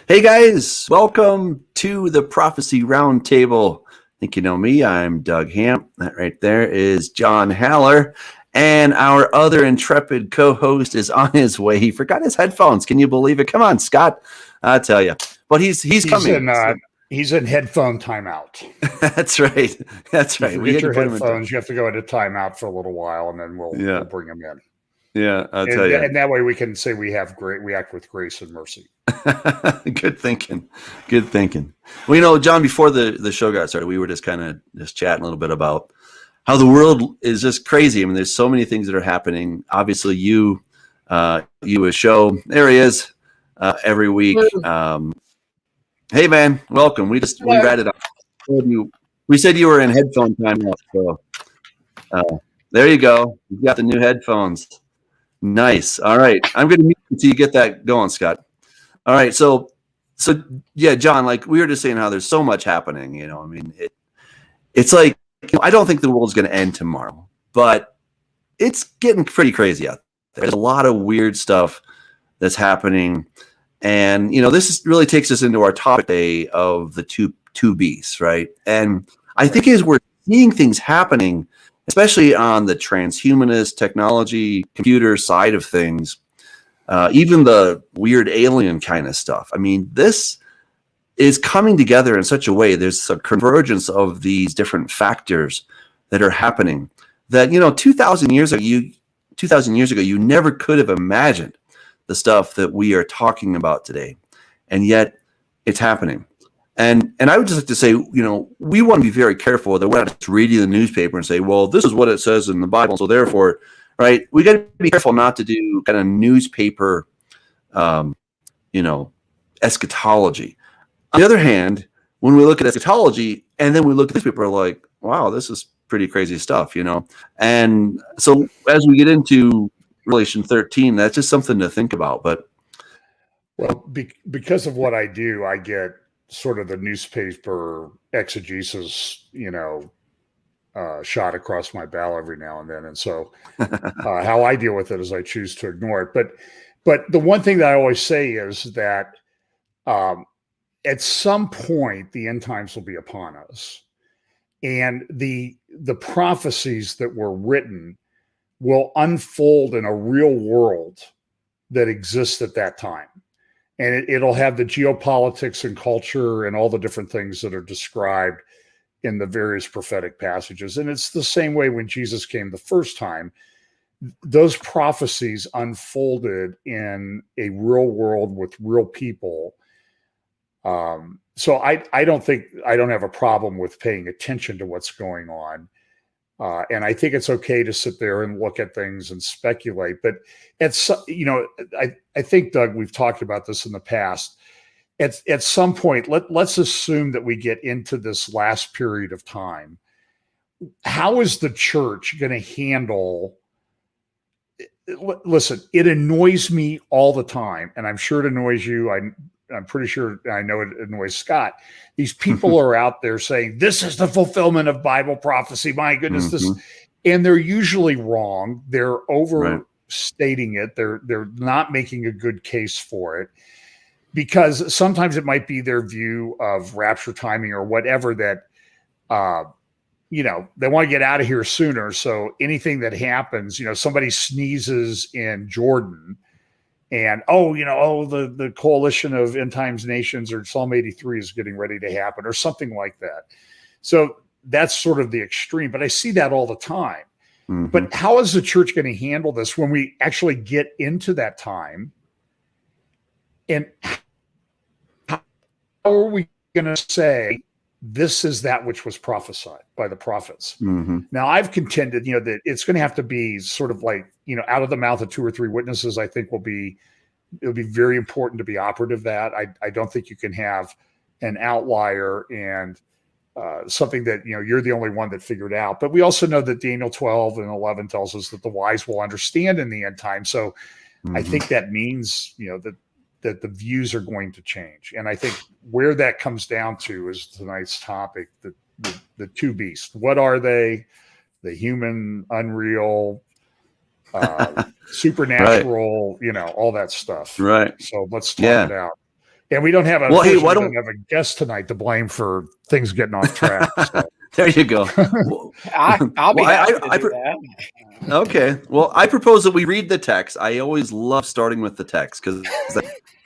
Hey guys, welcome to the Prophecy Roundtable. I think you know me. I'm Doug Hamp. That right there is John Haller. And our other intrepid co-host is on his way. He forgot his headphones. Can you believe it? Come on, Scott. I tell you. But he's coming. He's in headphone timeout. That's right. That's right. We get your headphones. You have to go into timeout for a little while, and then we'll bring them in. Yeah, I'll tell you. And that way we can say we act with grace and mercy. Good thinking. Good thinking. Well, you know, John, before the show got started, we were just chatting a little bit about how the world is just crazy. I mean, there's so many things that are happening. Obviously, you a show. There he is every week. Hey, man, welcome. We read it up. We said you were in headphone time now, so there you go. You've got the new headphones. Nice. All right. I'm going to mute you until you get that going, Scott. All right. So yeah, John, like we were just saying how there's so much happening, you know, I mean, it's like, I don't think the world's going to end tomorrow, but it's getting pretty crazy out there. There's a lot of weird stuff that's happening. And, you know, this really takes us into our topic today of the two beasts, right? And I think as we're seeing things happening, especially on the transhumanist technology, computer side of things, even the weird alien kind of stuff. I mean, this is coming together in such a way. There's a convergence of these different factors that are happening that, you know, 2,000 years ago, you never could have imagined the stuff that we are talking about today. And yet it's happening. And I would just like to say, you know, we want to be very careful that we're not just reading the newspaper and say, well, this is what it says in the Bible, so therefore, right? We got to be careful not to do kind of newspaper, eschatology. On the other hand, when we look at eschatology and then we look at this, people are like, wow, this is pretty crazy stuff, you know? And so as we get into Revelation 13, that's just something to think about. But well, because of what I do, I get sort of the newspaper exegesis, shot across my bow every now and then. And so how I deal with it is I choose to ignore it. But the one thing that I always say is that at some point, the end times will be upon us. And the prophecies that were written will unfold in a real world that exists at that time. And it'll have the geopolitics and culture and all the different things that are described in the various prophetic passages. And it's the same way when Jesus came the first time. Those prophecies unfolded in a real world with real people. So I don't have a problem with paying attention to what's going on. And I think it's okay to sit there and look at things and speculate. But I think, Doug, we've talked about this in the past. At some point, let's assume that we get into this last period of time. How is the church going to handle? Listen, it annoys me all the time, and I'm sure it annoys you. I'm pretty sure I know it annoys Scott. These people are out there saying, this is the fulfillment of Bible prophecy. My goodness, this, and they're usually wrong. They're overstating it. They're not making a good case for it, because sometimes it might be their view of rapture timing or whatever that, they want to get out of here sooner. So anything that happens, somebody sneezes in Jordan, and the coalition of end times nations or Psalm 83 is getting ready to happen or something like that. So that's sort of the extreme, but I see that all the time. Mm-hmm. But how is the church going to handle this when we actually get into that time? And how are we going to say this is that which was prophesied by the prophets? Mm-hmm. Now, I've contended, that it's going to have to be sort of like, out of the mouth of two or three witnesses. I think it'll be very important to be operative that. I don't think you can have an outlier and something that, you're the only one that figured out. But we also know that Daniel 12 and 11 tells us that the wise will understand in the end time. So I think that means, that the views are going to change. And I think where that comes down to is tonight's topic, the two beasts. What are they? The human, unreal, supernatural, all that stuff. Right. So let's talk it out. And we don't have Well, hey, why we don't have a guest tonight to blame for things getting off track. So. there you go. I'll be happy to do that. Okay. Well, I propose that we read the text. I always love starting with the text because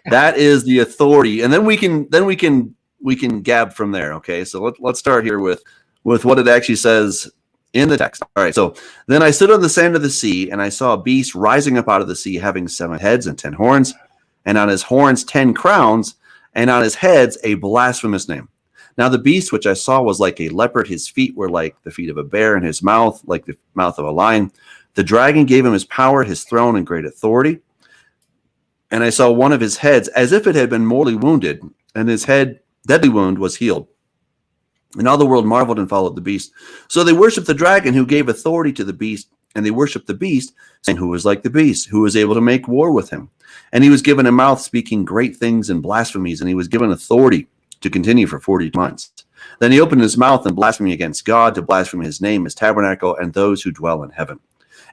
that is the authority, and then we can gab from there. Okay. So let's start here with what it actually says in the text. All right. So then I stood on the sand of the sea, and I saw a beast rising up out of the sea, having 7 heads and 10 horns, and on his horns 10 crowns, and on his heads a blasphemous name. Now the beast which I saw was like a leopard. His feet were like the feet of a bear, and his mouth like the mouth of a lion. The dragon gave him his power, his throne, and great authority. And I saw one of his heads as if it had been mortally wounded, and his head, deadly wound, was healed. And all the world marveled and followed the beast. So they worshipped the dragon, who gave authority to the beast, and they worshipped the beast, saying, who was like the beast, who was able to make war with him. And he was given a mouth speaking great things and blasphemies, and he was given authority to continue for 40 months. Then he opened his mouth in blasphemy against God, to blaspheme his name, his tabernacle, and those who dwell in heaven.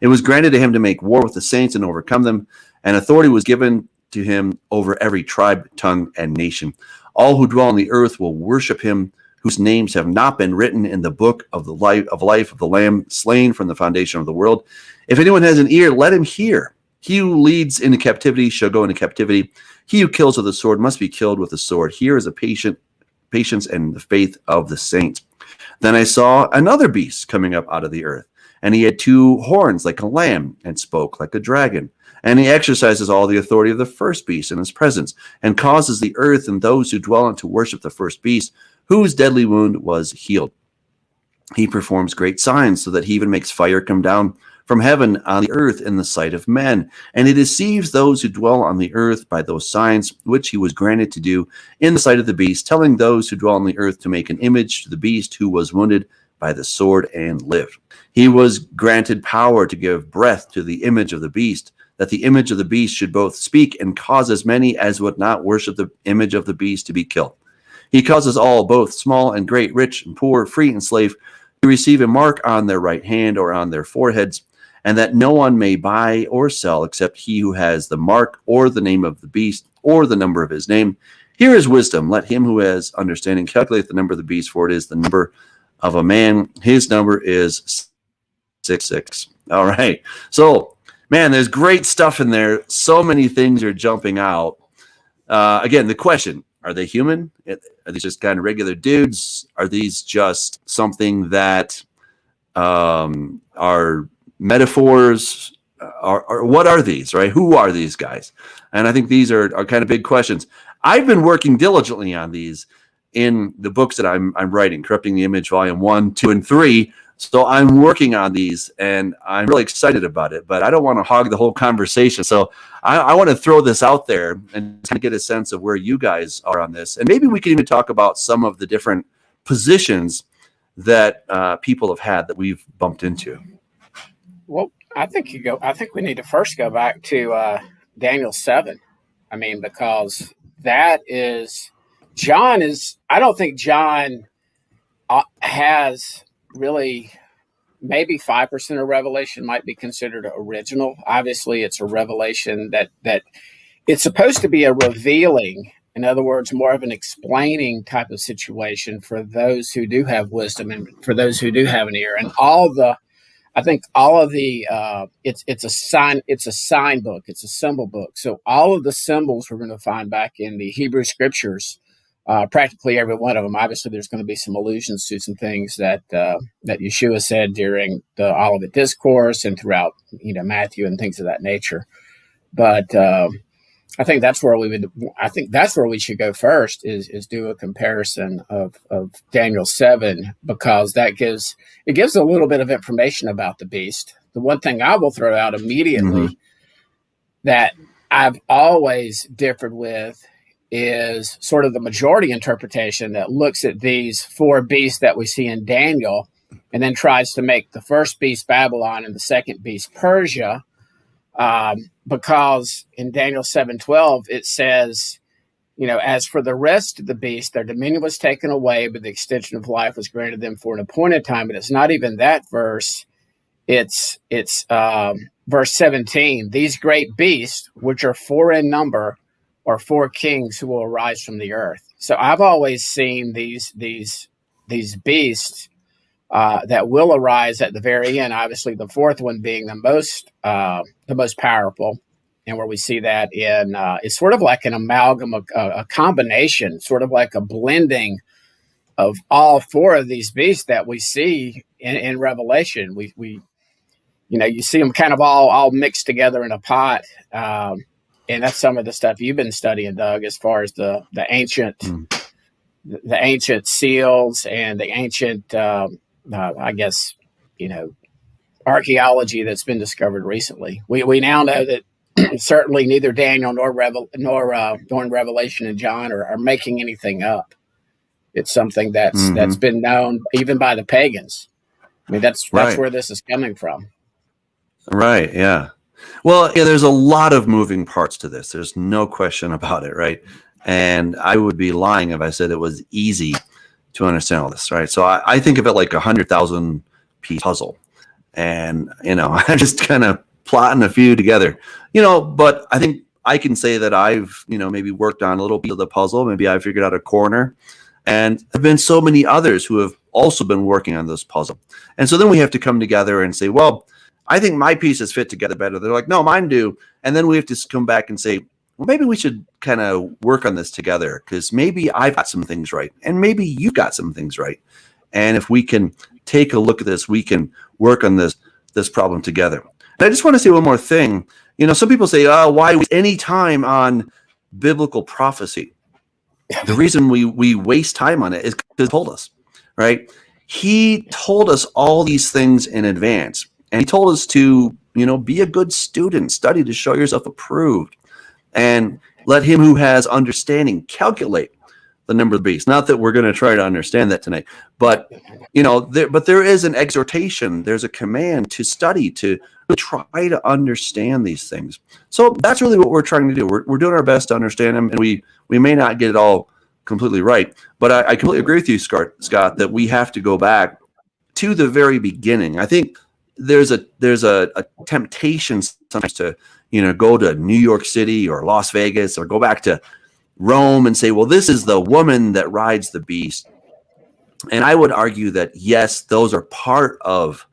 It was granted to him to make war with the saints and overcome them, and authority was given to him over every tribe, tongue, and nation. All who dwell on the earth will worship him, whose names have not been written in the book of the life of the Lamb, slain from the foundation of the world. If anyone has an ear, let him hear. He who leads into captivity shall go into captivity. He who kills with the sword must be killed with the sword. Here is a patience and the faith of the saints. Then I saw another beast coming up out of the earth, and he had 2 horns like a lamb, and spoke like a dragon. And he exercises all the authority of the first beast in his presence, and causes the earth and those who dwell on to worship the first beast, whose deadly wound was healed. He performs great signs, so that he even makes fire come down from heaven on the earth in the sight of men. And he deceives those who dwell on the earth by those signs which he was granted to do in the sight of the beast, telling those who dwell on the earth to make an image to the beast who was wounded by the sword and lived. He was granted power to give breath to the image of the beast, that the image of the beast should both speak and cause as many as would not worship the image of the beast to be killed. He causes all, both small and great, rich and poor, free and slave, to receive a mark on their right hand or on their foreheads, and that no one may buy or sell except he who has the mark or the name of the beast or the number of his name. Here is wisdom. Let him who has understanding calculate the number of the beast, for it is the number of a man. His number is 666. All right. So, man, there's great stuff in there. So many things are jumping out. Again, the question, are they human? Are these just kind of regular dudes? Are these just something that are metaphors? Or what are these, right? Who are these guys? And I think these are kind of big questions. I've been working diligently on these in the books that I'm writing, Corrupting the Image, Volume 1, 2, and 3. So I'm working on these, and I'm really excited about it, but I don't want to hog the whole conversation. So I want to throw this out there and kind of get a sense of where you guys are on this. And maybe we can even talk about some of the different positions that people have had that we've bumped into. Well, I think we need to first go back to Daniel 7. I mean, because that is I don't think John has really, maybe 5% of Revelation might be considered original. Obviously, it's a revelation that it's supposed to be a revealing, in other words, more of an explaining type of situation for those who do have wisdom and for those who do have an ear. And it's a sign book. It's a symbol book. So all of the symbols we're going to find back in the Hebrew scriptures, practically every one of them. Obviously, there's going to be some allusions to some things that Yeshua said during the Olivet Discourse and throughout, Matthew and things of that nature. But I think that's where we should go first is do a comparison of Daniel 7, because it gives a little bit of information about the beast. The one thing I will throw out immediately that I've always differed with is sort of the majority interpretation that looks at these 4 beasts that we see in Daniel and then tries to make the first beast Babylon and the second beast Persia. Because in Daniel 7:12, it says, as for the rest of the beasts, their dominion was taken away, but the extension of life was granted them for an appointed time. But it's not even that verse. It's verse 17. These great beasts, which are 4 in number, or 4 kings who will arise from the earth. So I've always seen these beasts that will arise at the very end. Obviously, the fourth one being the most powerful, and where we see that in it's sort of like an amalgam, a combination, sort of like a blending of all 4 of these beasts that we see in Revelation. We you see them kind of all mixed together in a pot. And that's some of the stuff you've been studying, Doug, as far as the ancient seals and the ancient, I guess, archaeology that's been discovered recently. We now know that certainly neither Daniel nor in Revelation and John are making anything up. It's something that's been known even by the pagans. I mean, that's Right. where this is coming from. Right. Yeah. Well, yeah, there's a lot of moving parts to this. There's no question about it, right? And I would be lying if I said it was easy to understand all this, right? So I think of it like 100,000 piece puzzle, and I'm just kind of plotting a few together, But I think I can say that I've maybe worked on a little piece of the puzzle. Maybe I figured out a corner, and there have been so many others who have also been working on this puzzle, and so then we have to come together and say, well, I think my pieces fit together better. They're like, no, mine do. And then we have to come back and say, well, maybe we should kind of work on this together, because maybe I've got some things right, and maybe you've got some things right. And if we can take a look at this, we can work on this problem together. And I just want to say one more thing. Some people say, oh, why waste any time on biblical prophecy? The reason we waste time on it is because he told us, right? He told us all these things in advance. And he told us to, be a good student, study to show yourself approved, and let him who has understanding calculate the number of the beast. Not that we're going to try to understand that tonight, but there is an exhortation. There's a command to study, to try to understand these things. So that's really what we're trying to do. We're doing our best to understand them, and we may not get it all completely right. But I completely agree with you, Scott, that we have to go back to the very beginning. I think there's a temptation sometimes to go to New York City or Las Vegas, or go back to Rome and say, well, this is the woman that rides the beast. And I would argue that yes, those are part of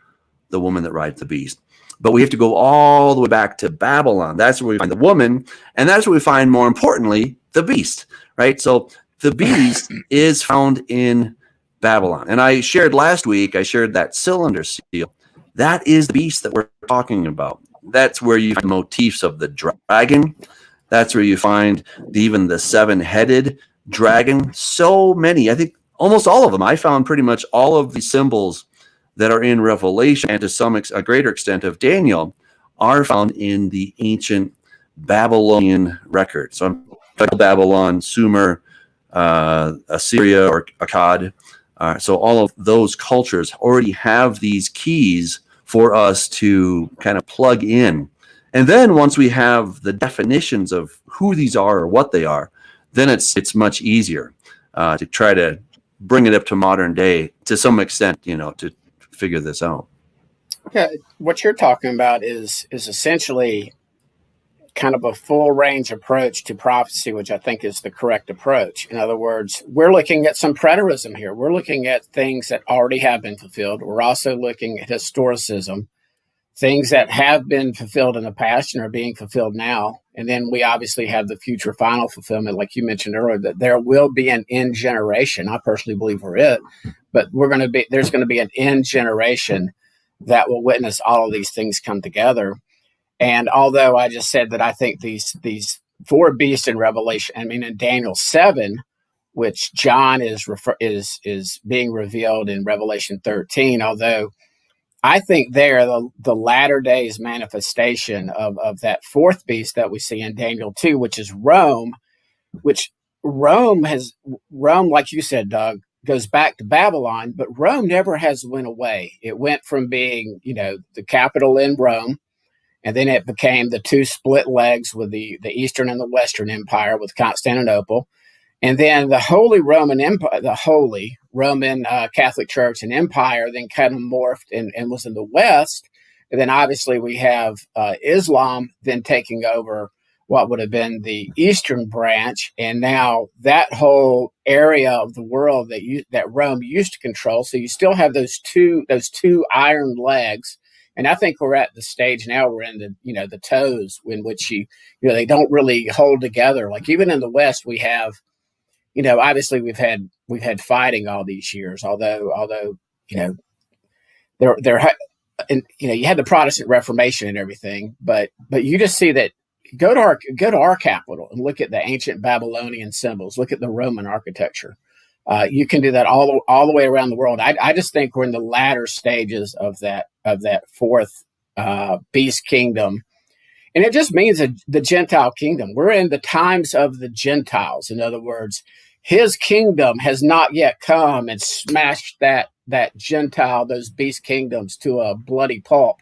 the woman that rides the beast, but we have to go all the way back to Babylon. That's where we find the woman, and that's where we find, more importantly, the beast, right? So the beast is found in Babylon. And I shared last week, that cylinder seal. That is the beast that we're talking about. That's where you find motifs of the dragon. That's where you find even the 7-headed dragon. So many, I think almost all of them. I found pretty much all of the symbols that are in Revelation, and to a greater extent of Daniel, are found in the ancient Babylonian record. So I'm talking Babylon, Sumer, Assyria, or Akkad. So all of those cultures already have these keys for us to kind of plug in. And then once we have the definitions of who these are or what they are, then it's much easier to try to bring it up to modern day to some extent, to figure this out. Yeah, what you're talking about is essentially kind of a full range approach to prophecy, which I think is the correct approach. In other words, we're looking at some preterism here. We're looking at things that already have been fulfilled. We're also looking at historicism, things that have been fulfilled in the past and are being fulfilled now. And then we obviously have the future final fulfillment, like you mentioned earlier, that there will be an end generation. I personally believe we're it, but there's going to be an end generation that will witness all of these things come together. And although I just said that I think these 4 beasts in Revelation, in Daniel 7, which John is being revealed in Revelation 13, although I think there the latter days manifestation of that 4th beast that we see in Daniel 2, which is Rome, which Rome, like you said, Doug, goes back to Babylon, but Rome never has went away. It went from being, the capital in Rome, and then it became the 2 split legs with the Eastern and the Western Empire with Constantinople. And then the Holy Roman Empire, the Holy Roman Catholic Church and Empire then kind of morphed and was in the West. And then obviously we have Islam then taking over what would have been the eastern branch, and now that whole area of the world that Rome used to control. So you still have those two iron legs, and I think we're at the stage now we're in the toes in which they don't really hold together. Like even in the West, we have obviously we've had fighting all these years, although there and you had the Protestant Reformation and everything, but you just see that. Go to our capital and look at the ancient Babylonian symbols. Look at the Roman architecture. You can do that all the way around the world. I just think we're in the latter stages of that fourth beast kingdom, and it just means the Gentile kingdom. We're in the times of the Gentiles. In other words, his kingdom has not yet come and smashed that Gentile, those beast kingdoms, to a bloody pulp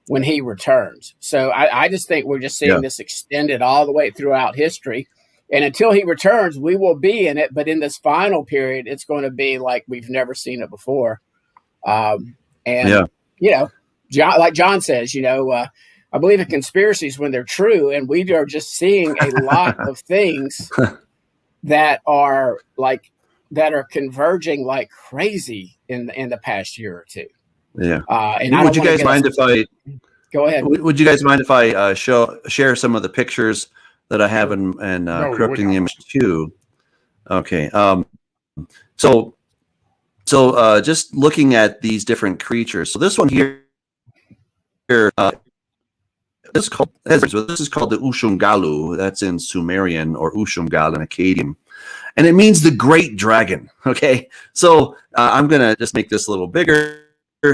when he returns. So I just think we're just seeing this extended all the way throughout history. And until he returns, we will be in it. But in this final period, it's going to be like we've never seen it before. John, like John says, I believe in conspiracies when they're true. And we are just seeing a lot of things that are converging like crazy in the past year or two. Yeah. And would you guys mind if I go ahead? Would you guys mind if I share some of the pictures that I have and corrupting the image too? Okay. So just looking at these different creatures. So this one here, this is called the Ushungalu. That's in Sumerian, or Ushungal in Akkadian, and it means the great dragon. Okay. So I'm gonna just make this a little bigger.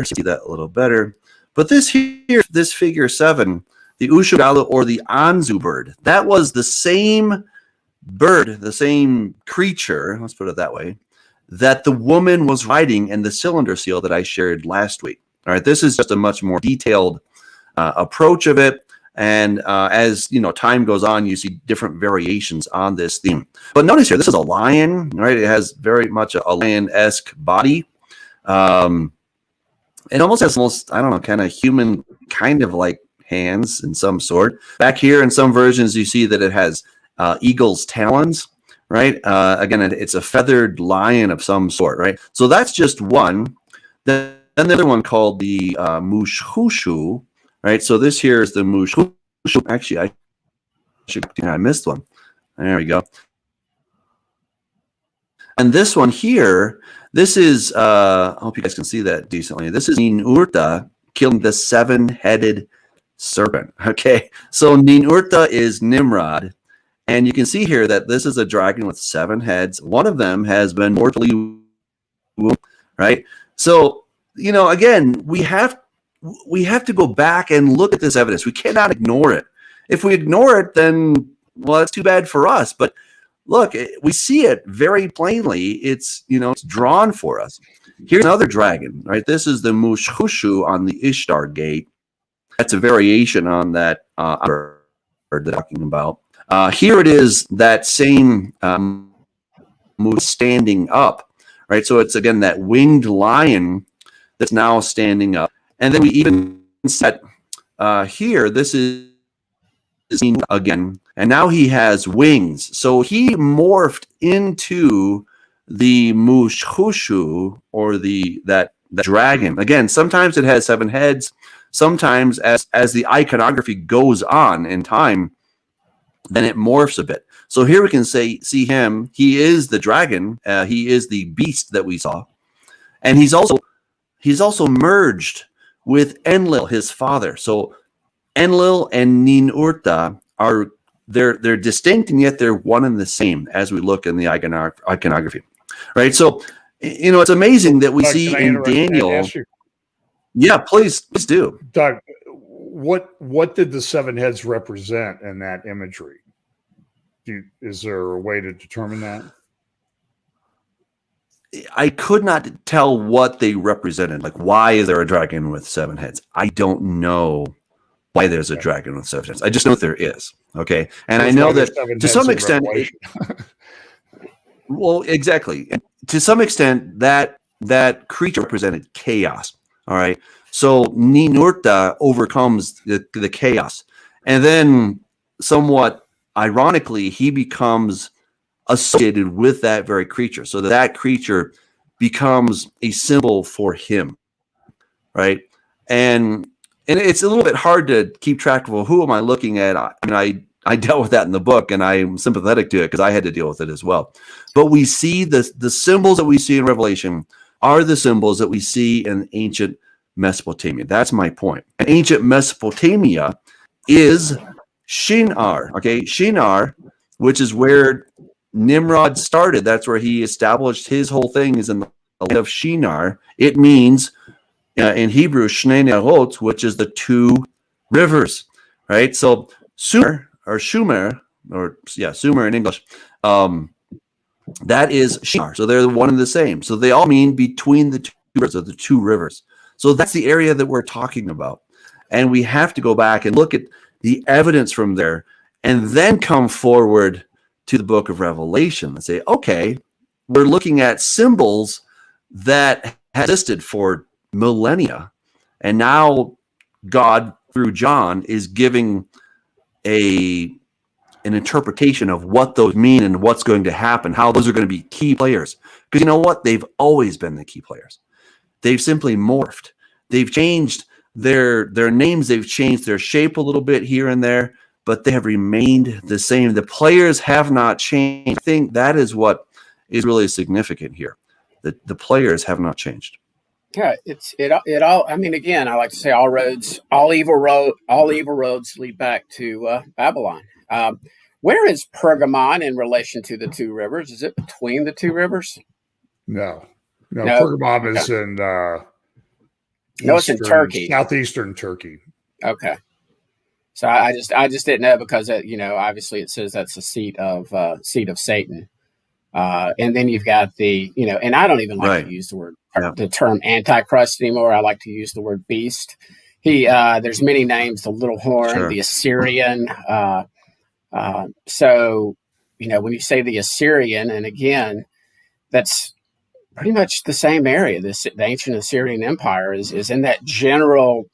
See that a little better, but this figure 7, the Ushungalu or the Anzu bird, that was the same bird, the same creature, let's put it that way, that the woman was riding in the cylinder seal that I shared last week. All right, this is just a much more detailed approach of it, and as time goes on, you see different variations on this theme. But notice here, this is a lion, right? It has very much a lion-esque body. It almost has kind of human kind of like hands in some sort. Back here in some versions, you see that it has eagle's talons, right? Again, it's a feathered lion of some sort, right? So that's just one. Then the other one called the Mushushu, right? So this here is the Mushushu. Actually, I missed one. There we go. And this one here, this is, I hope you guys can see that decently. This is Ninurta killing the 7-headed serpent. Okay, so Ninurta is Nimrod. And you can see here that this is a dragon with 7 heads. One of them has been mortally wounded, right? So, again, we have to go back and look at this evidence. We cannot ignore it. If we ignore it, then, well, it's too bad for us. But look, we see it very plainly. It's drawn for us. Here's another dragon, right? This is the Mushushu on the Ishtar gate. That's a variation on that bird they're talking about. Here it is, that same standing up, right? So it's, again, that winged lion that's now standing up. And then we even set here, this is again, and now he has wings. So he morphed into the Mushushu, or the dragon. Again, sometimes it has 7 heads. Sometimes as the iconography goes on in time, then it morphs a bit. So here we can see him. He is the dragon. He is the beast that we saw, and he's also merged with Enlil, his father. So Enlil and Ninurta they're distinct, and yet they're one and the same as we look in the iconography, right? So it's amazing that we see in Daniel. Yeah, please do, Doug. What did the 7 heads represent in that imagery? Is there a way to determine that? I could not tell what they represented. Like, why is there a dragon with 7 heads? I don't know why there's a dragon with 7 heads. I just know there is. Okay, and I know that to some extent. Well, exactly. And to some extent, that creature represented chaos. All right. So Ninurta overcomes the chaos, and then somewhat ironically, he becomes associated with that very creature, so that creature becomes a symbol for him, right? And it's a little bit hard to keep track of, well, who am I looking at? I mean, I dealt with that in the book, and I'm sympathetic to it because I had to deal with it as well. But we see the symbols that we see in Revelation are the symbols that we see in ancient Mesopotamia. That's my point. And ancient Mesopotamia is Shinar, okay? Shinar, which is where Nimrod started. That's where he established his whole thing, is in the land of Shinar. It means, in Hebrew, Shnei Nerot, which is the two rivers, right? So Sumer, Sumer in English, that is Shinar. So they're one and the same. So they all mean between the two rivers, or the two rivers. So that's the area that we're talking about. And we have to go back and look at the evidence from there and then come forward to the book of Revelation and say, okay, we're looking at symbols that have existed for millennia. And now God, through John, is giving an interpretation of what those mean and what's going to happen, how those are going to be key players. Because you know what? They've always been the key players. They've simply morphed. They've changed their names. They've changed their shape a little bit here and there, but they have remained the same. The players have not changed. I think that is what is really significant here. The players have not changed. Yeah, it all. I mean, again, I like to say all evil roads lead back to Babylon. Where is Pergamon in relation to the two rivers? Is it between the two rivers? No. Pergamon is in. No, it's in Turkey, southeastern Turkey. Okay. So I just didn't know because obviously it says that's the seat of Satan, and then you've got and I don't even like to use the term Antichrist anymore. I like to use the word beast. There's many names: the little horn, the Assyrian. So when you say the Assyrian, and again, that's pretty much the same area. The ancient Assyrian Empire is in that general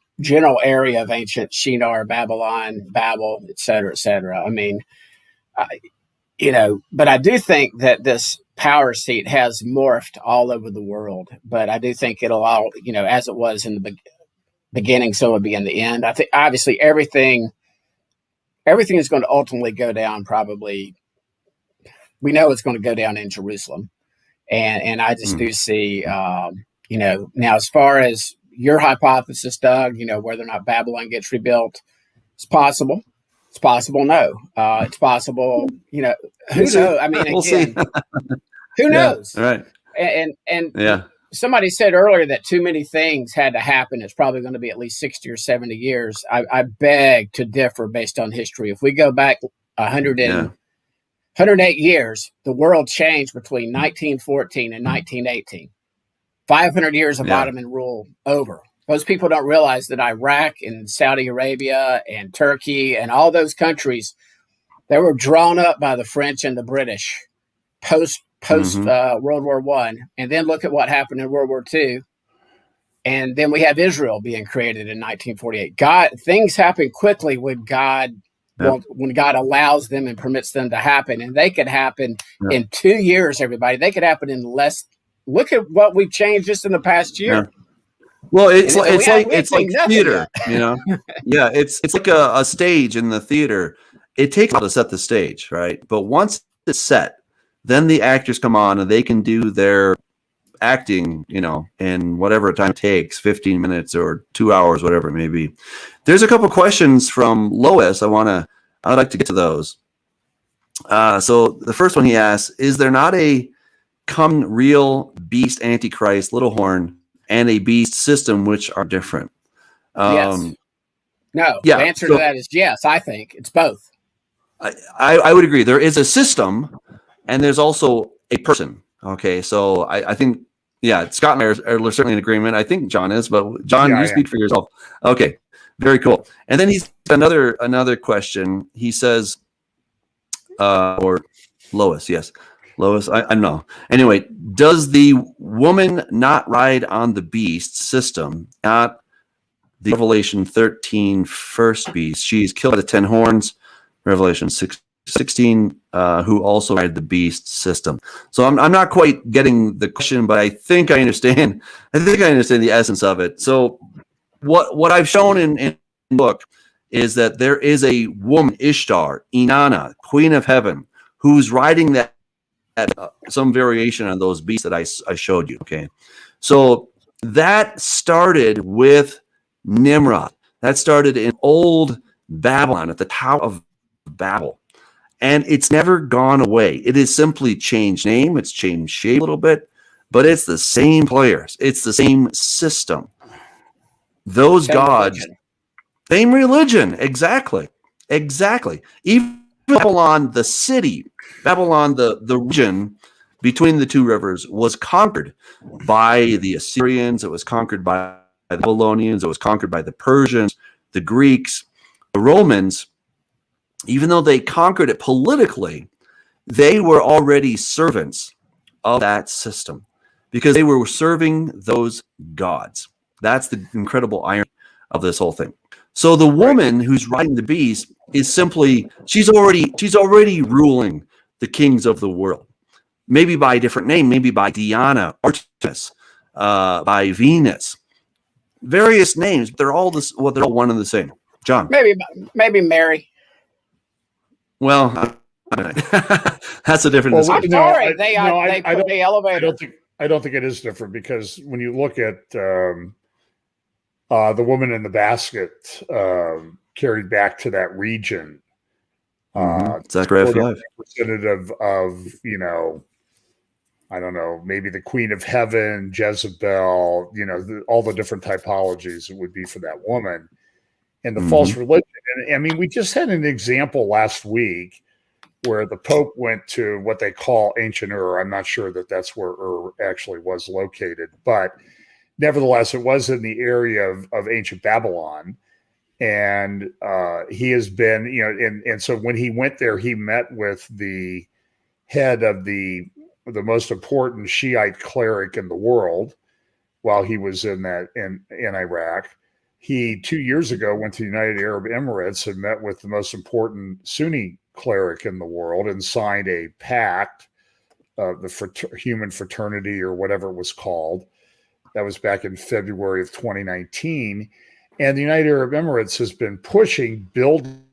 area of ancient Shinar, Babylon, Babel, et cetera, et cetera. I mean, but I do think that this power seat has morphed all over the world. But I do think it'll all, as it was in the beginning, so it'll be in the end. I think obviously everything is going to ultimately go down. Probably, we know it's going to go down in Jerusalem. And I just do see, now as far as your hypothesis, Doug, whether or not Babylon gets rebuilt, it's possible. It's possible. No, it's possible. Who knows? I mean, we'll see. Who knows? Yeah, right. And somebody said earlier that too many things had to happen. It's probably going to be at least 60 or 70 years. I beg to differ based on history. If we go back 108 years, the world changed between 1914 and 1918. 500 years of Ottoman rule over. Most people don't realize that Iraq and Saudi Arabia and Turkey and all those countries, they were drawn up by the French and the British post World War I. And then look at what happened in World War II. And then we have Israel being created in 1948. Things happen quickly when God allows them and permits them to happen. And they could happen in 2 years, everybody. They could happen in less. Look at what we've changed just in the past year. Yeah. Well, it's like theater, Yeah, it's like a stage in the theater. It takes a while to set the stage, right? But once it's set, then the actors come on and they can do their acting, in whatever time it takes, 15 minutes or 2 hours, whatever it may be. There's a couple questions from Lois. I'd like to get to those. So the first one he asks, is there not a come real beast, Antichrist, little horn, and a beast system which are different? Yes. No. The answer to that is yes. I think it's both. I would agree. There is a system, and there's also a person. Okay, so I think Scott and I are certainly in agreement. I think John is, but John, you speak for yourself. Okay, very cool. And then he's another question. He says, or Lois, yes. Lois, I know. Anyway, does the woman not ride on the beast system, not the Revelation 13 first beast? She's killed by the 10 horns, Revelation 16 16, who also had the beast system. So I'm not quite getting the question, but I think I understand. I think I understand the essence of it. So what I've shown in the book is that there is a woman, Ishtar, Inanna, Queen of Heaven, who's riding that some variation on those beasts that I showed you. Okay, so that started with Nimrod. That started in old Babylon at the Tower of Babel. And it's never gone away. It has simply changed name. It's changed shape a little bit, but it's the same players. It's the same system. Those gods, same religion. Exactly. Even Babylon, the city, Babylon, the region between the two rivers was conquered by the Assyrians. It was conquered by the Babylonians. It was conquered by the Persians, the Greeks, the Romans. Even though they conquered it politically, they were already servants of that system because they were serving those gods. That's the incredible irony of this whole thing. So the woman who's riding the beast is simply, she's already ruling the kings of the world. Maybe by a different name, maybe by Diana, Artemis, by Venus, various names, but they're all one and the same. John, maybe Mary. Well, that's a different discussion. They elevated. I don't think it is different because when you look at the woman in the basket carried back to that region, Zechariah 5, representative of I don't know, maybe the Queen of Heaven, Jezebel, all the different typologies it would be for that woman. And the false religion. And I mean, we just had an example last week where the Pope went to what they call ancient Ur. I'm not sure that that's where Ur actually was located, but nevertheless, it was in the area of ancient Babylon. And he has been, and so when he went there, he met with the head of the most important Shiite cleric in the world while he was in Iraq. He 2 years ago went to the United Arab Emirates and met with the most important Sunni cleric in the world and signed a pact, the human fraternity or whatever it was called. That was back in February of 2019. And the United Arab Emirates has been building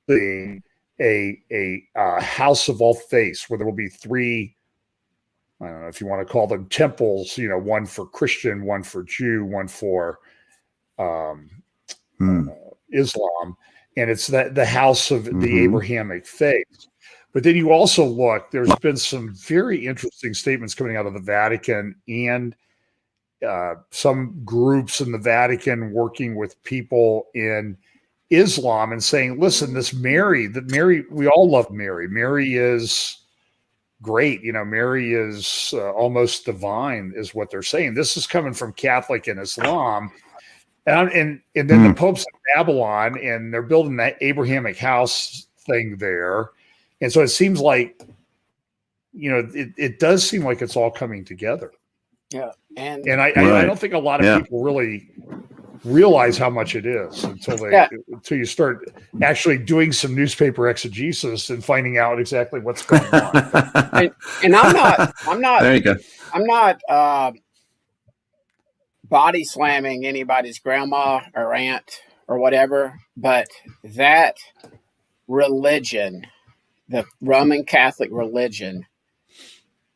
a house of all faiths where there will be three, I don't know if you want to call them temples, one for Christian, one for Jew, one for Islam. And it's the house of the Abrahamic faith. But then you also look, there's been some very interesting statements coming out of the Vatican and some groups in the Vatican working with people in Islam and saying, listen, Mary, we all love Mary. Mary is great. Mary is almost divine is what they're saying. This is coming from Catholic and Islam. And then the Pope's in Babylon and they're building that Abrahamic house thing there. And so it seems like, it does seem like it's all coming together. Yeah. And I don't think a lot of people really realize how much it is until you start actually doing some newspaper exegesis and finding out exactly what's going on. and I'm not there you go. I'm not body slamming anybody's grandma or aunt or whatever, but that religion, the Roman Catholic religion,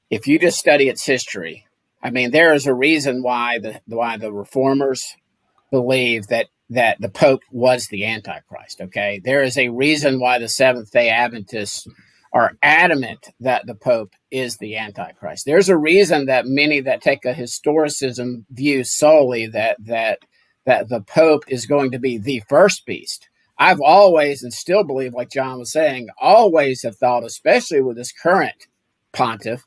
if you just study its history, I mean, there is a reason why the reformers believe that the Pope was the Antichrist. Okay, there is a reason why the Seventh-day Adventists are adamant that the Pope is the Antichrist. There's a reason that many that take a historicism view solely that the Pope is going to be the first beast. I've always, and still believe, like John was saying, always have thought, especially with this current pontiff,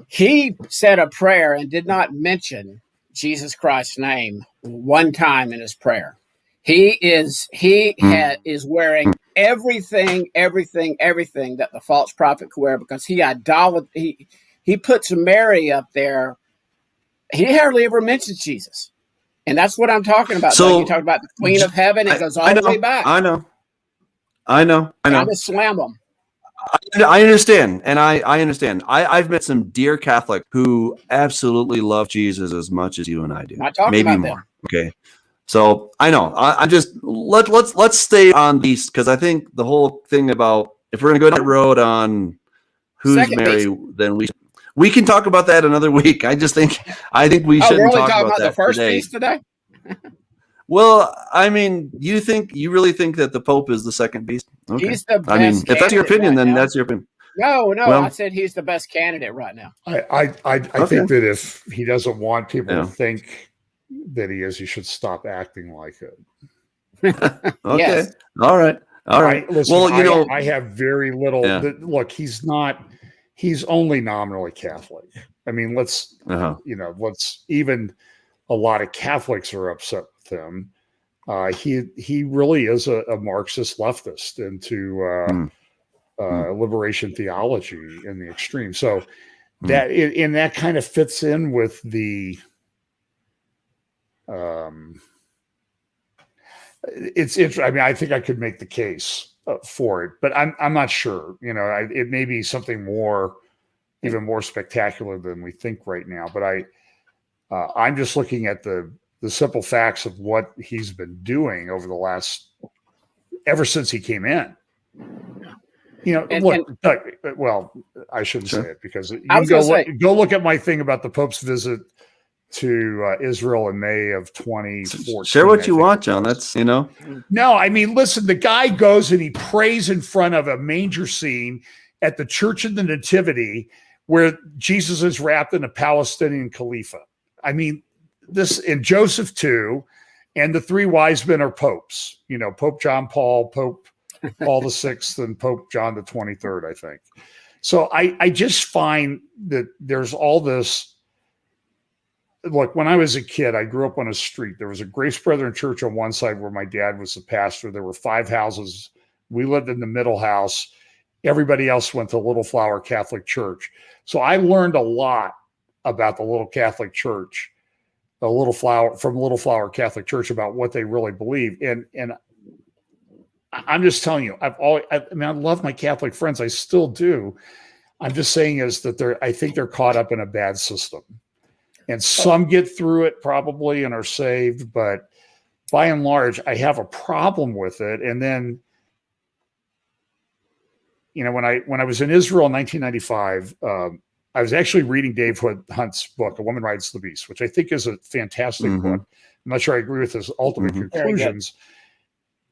he said a prayer and did not mention Jesus Christ's name one time in his prayer. He is wearing everything that the false prophet could wear because he puts Mary up there. He hardly ever mentions Jesus. And that's what I'm talking about. So you talk about the Queen of Heaven, it goes all the way back. I know. I know. Time to slam them. I understand, and I understand. I've met some dear Catholic who absolutely love Jesus as much as you and I do. Not talking Maybe about more. them. Okay, so I know. I just let's stay on these, because I think the whole thing about, if we're going to go down that road on who's Second Mary, beast. then we can talk about that another week. I think we We're shouldn't only talk talking about about the that first today. beast today? Well, I mean, you really think that the Pope is the second beast? Okay. He's the best. I mean, if that's your opinion, right then now. that's your opinion. No, Well, I said he's the best candidate right now. I think that if he doesn't want people Yeah. to think that he is, he should stop acting like it. Okay. Yes. All right. Listen, well, I have very little. Yeah. Look, he's only nominally Catholic. I mean, let's even a lot of Catholics are upset with him. He really is a Marxist leftist into liberation theology in the extreme. So that kind of fits in with the it's I mean, I think I could make the case for it, but I'm not sure. It may be something even more spectacular than we think right now. But I'm just looking at the simple facts of what he's been doing over the ever since he came in. Well, I shouldn't say it, because you go look at my thing about the Pope's visit to Israel in May of 2014. Share what you want, John. That's, No, I mean, listen, the guy goes and he prays in front of a manger scene at the Church of the Nativity where Jesus is wrapped in a Palestinian khalifa. I mean, this, and Joseph too, and the three wise men are popes, Pope John Paul, Pope Paul VI, and Pope John the 23rd, I think. So I just find that there's all this. Look, when I was a kid, I grew up on a street. There was a Grace Brethren church on one side where my dad was the pastor. There were 5 houses. We lived in the middle house. Everybody else went to Little Flower Catholic Church. So I learned a lot about the Little Catholic Church, from Little Flower Catholic Church, about what they really believe. And I'm just telling you, I love my Catholic friends. I still do. I'm just saying is that I think they're caught up in a bad system. And some get through it probably and are saved, but by and large, I have a problem with it. And then, when I was in Israel in 1995, I was actually reading Dave Hunt's book, A Woman Rides the Beast, which I think is a fantastic book. I'm not sure I agree with his ultimate conclusions,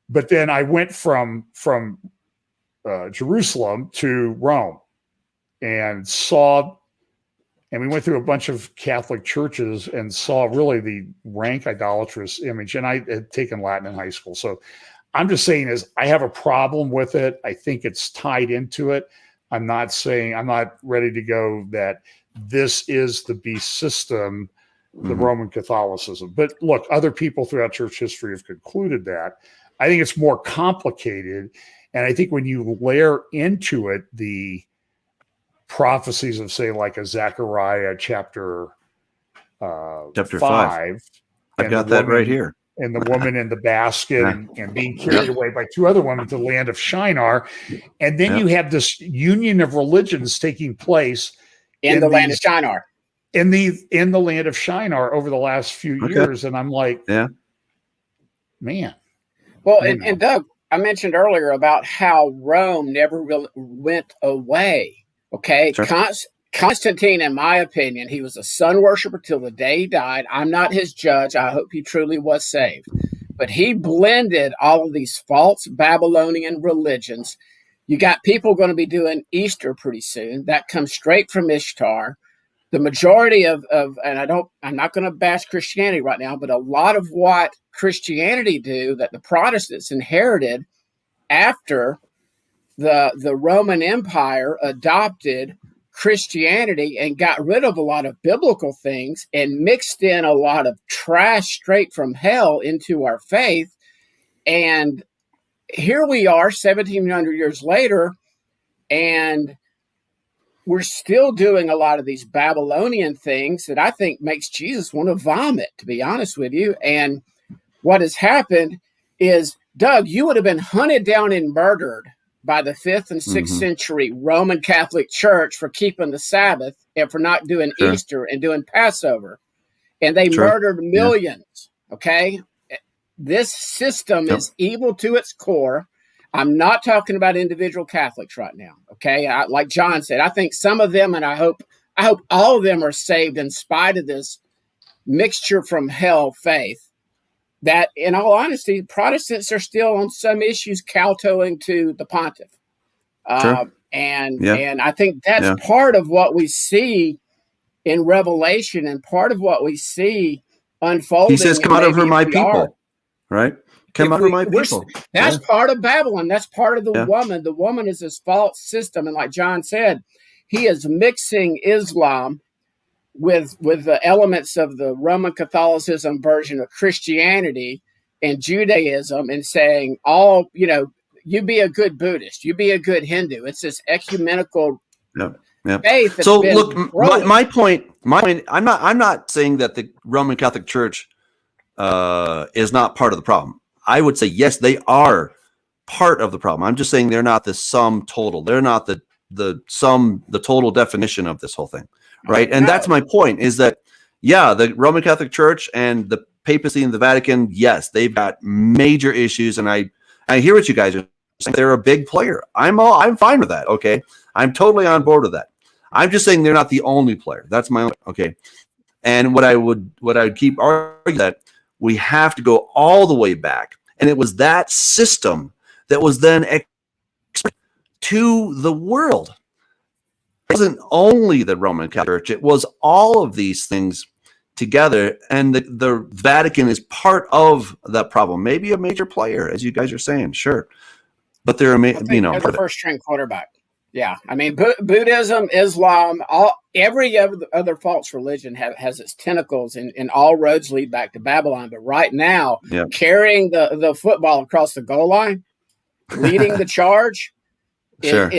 but then I went from Jerusalem to Rome and we went through a bunch of Catholic churches and saw really the rank idolatrous image. And I had taken Latin in high school. So I'm just saying I have a problem with it. I think it's tied into it. I'm not ready to go that this is the beast system, the Roman Catholicism. But look, other people throughout church history have concluded that. I think it's more complicated. And I think when you layer into it the prophecies of, say, like a Zechariah chapter 5. I've got that right here. And the woman in the basket and being carried away by 2 other women to the land of Shinar. And then you have this union of religions taking place in the land of Shinar. In the land of Shinar over the last few years. And I'm like, man. Well, and Doug, I mentioned earlier about how Rome never really went away. Okay, sure. Constantine, in my opinion, he was a sun worshiper till the day he died. I'm not his judge. I hope he truly was saved. But he blended all of these false Babylonian religions. You got people going to be doing Easter pretty soon. That comes straight from Ishtar. The majority of and I'm not going to bash Christianity right now, but a lot of what Christianity do that the Protestants inherited after the Roman Empire adopted Christianity and got rid of a lot of biblical things and mixed in a lot of trash straight from hell into our faith. And here we are 1,700 years later, and we're still doing a lot of these Babylonian things that I think makes Jesus want to vomit, to be honest with you. And what has happened is Doug, you would have been hunted down and murdered by the 5th and 6th Mhm. century Roman Catholic Church for keeping the Sabbath and for not doing Sure. Easter and doing Passover. And they True. murdered millions. Okay. This system Yep. is evil to its core. I'm not talking about individual Catholics right now. Okay. Like John said, I think some of them, and I hope all of them are saved in spite of this mixture from hell faith. That, in all honesty, Protestants are still on some issues kowtowing to the pontiff. Sure. And I think that's part of what we see in Revelation and part of what we see unfolding. He says, come out of her, my people. Right? Come out of my people. That's part of Babylon. That's part of the Yeah. woman. The woman is this false system. And like John said, he is mixing Islam with the elements of the Roman Catholicism version of Christianity and Judaism, and saying, you be a good Buddhist, you be a good Hindu. It's this ecumenical faith. That's So look, my point, I'm not saying that the Roman Catholic Church is not part of the problem. I would say, yes, they are part of the problem. I'm just saying they're not the sum total. They're not the total definition of this whole thing. Right. And that's my point, is that, the Roman Catholic Church and the papacy and the Vatican, yes, they've got major issues. And I hear what you guys are saying. They're a big player. I'm fine with that. Okay. I'm totally on board with that. I'm just saying they're not the only player. That's my own. Okay. And what I would keep arguing, that we have to go all the way back. And it was that system that was then exported to the world. It wasn't only the Roman Catholic Church, it was all of these things together. And the Vatican is part of that problem. Maybe a major player, as you guys are saying, sure. But they're they're the first string quarterback. Yeah. I mean, Buddhism, Islam, every other false religion has its tentacles, and all roads lead back to Babylon. But right now, carrying the football across the goal line, leading the charge, sure.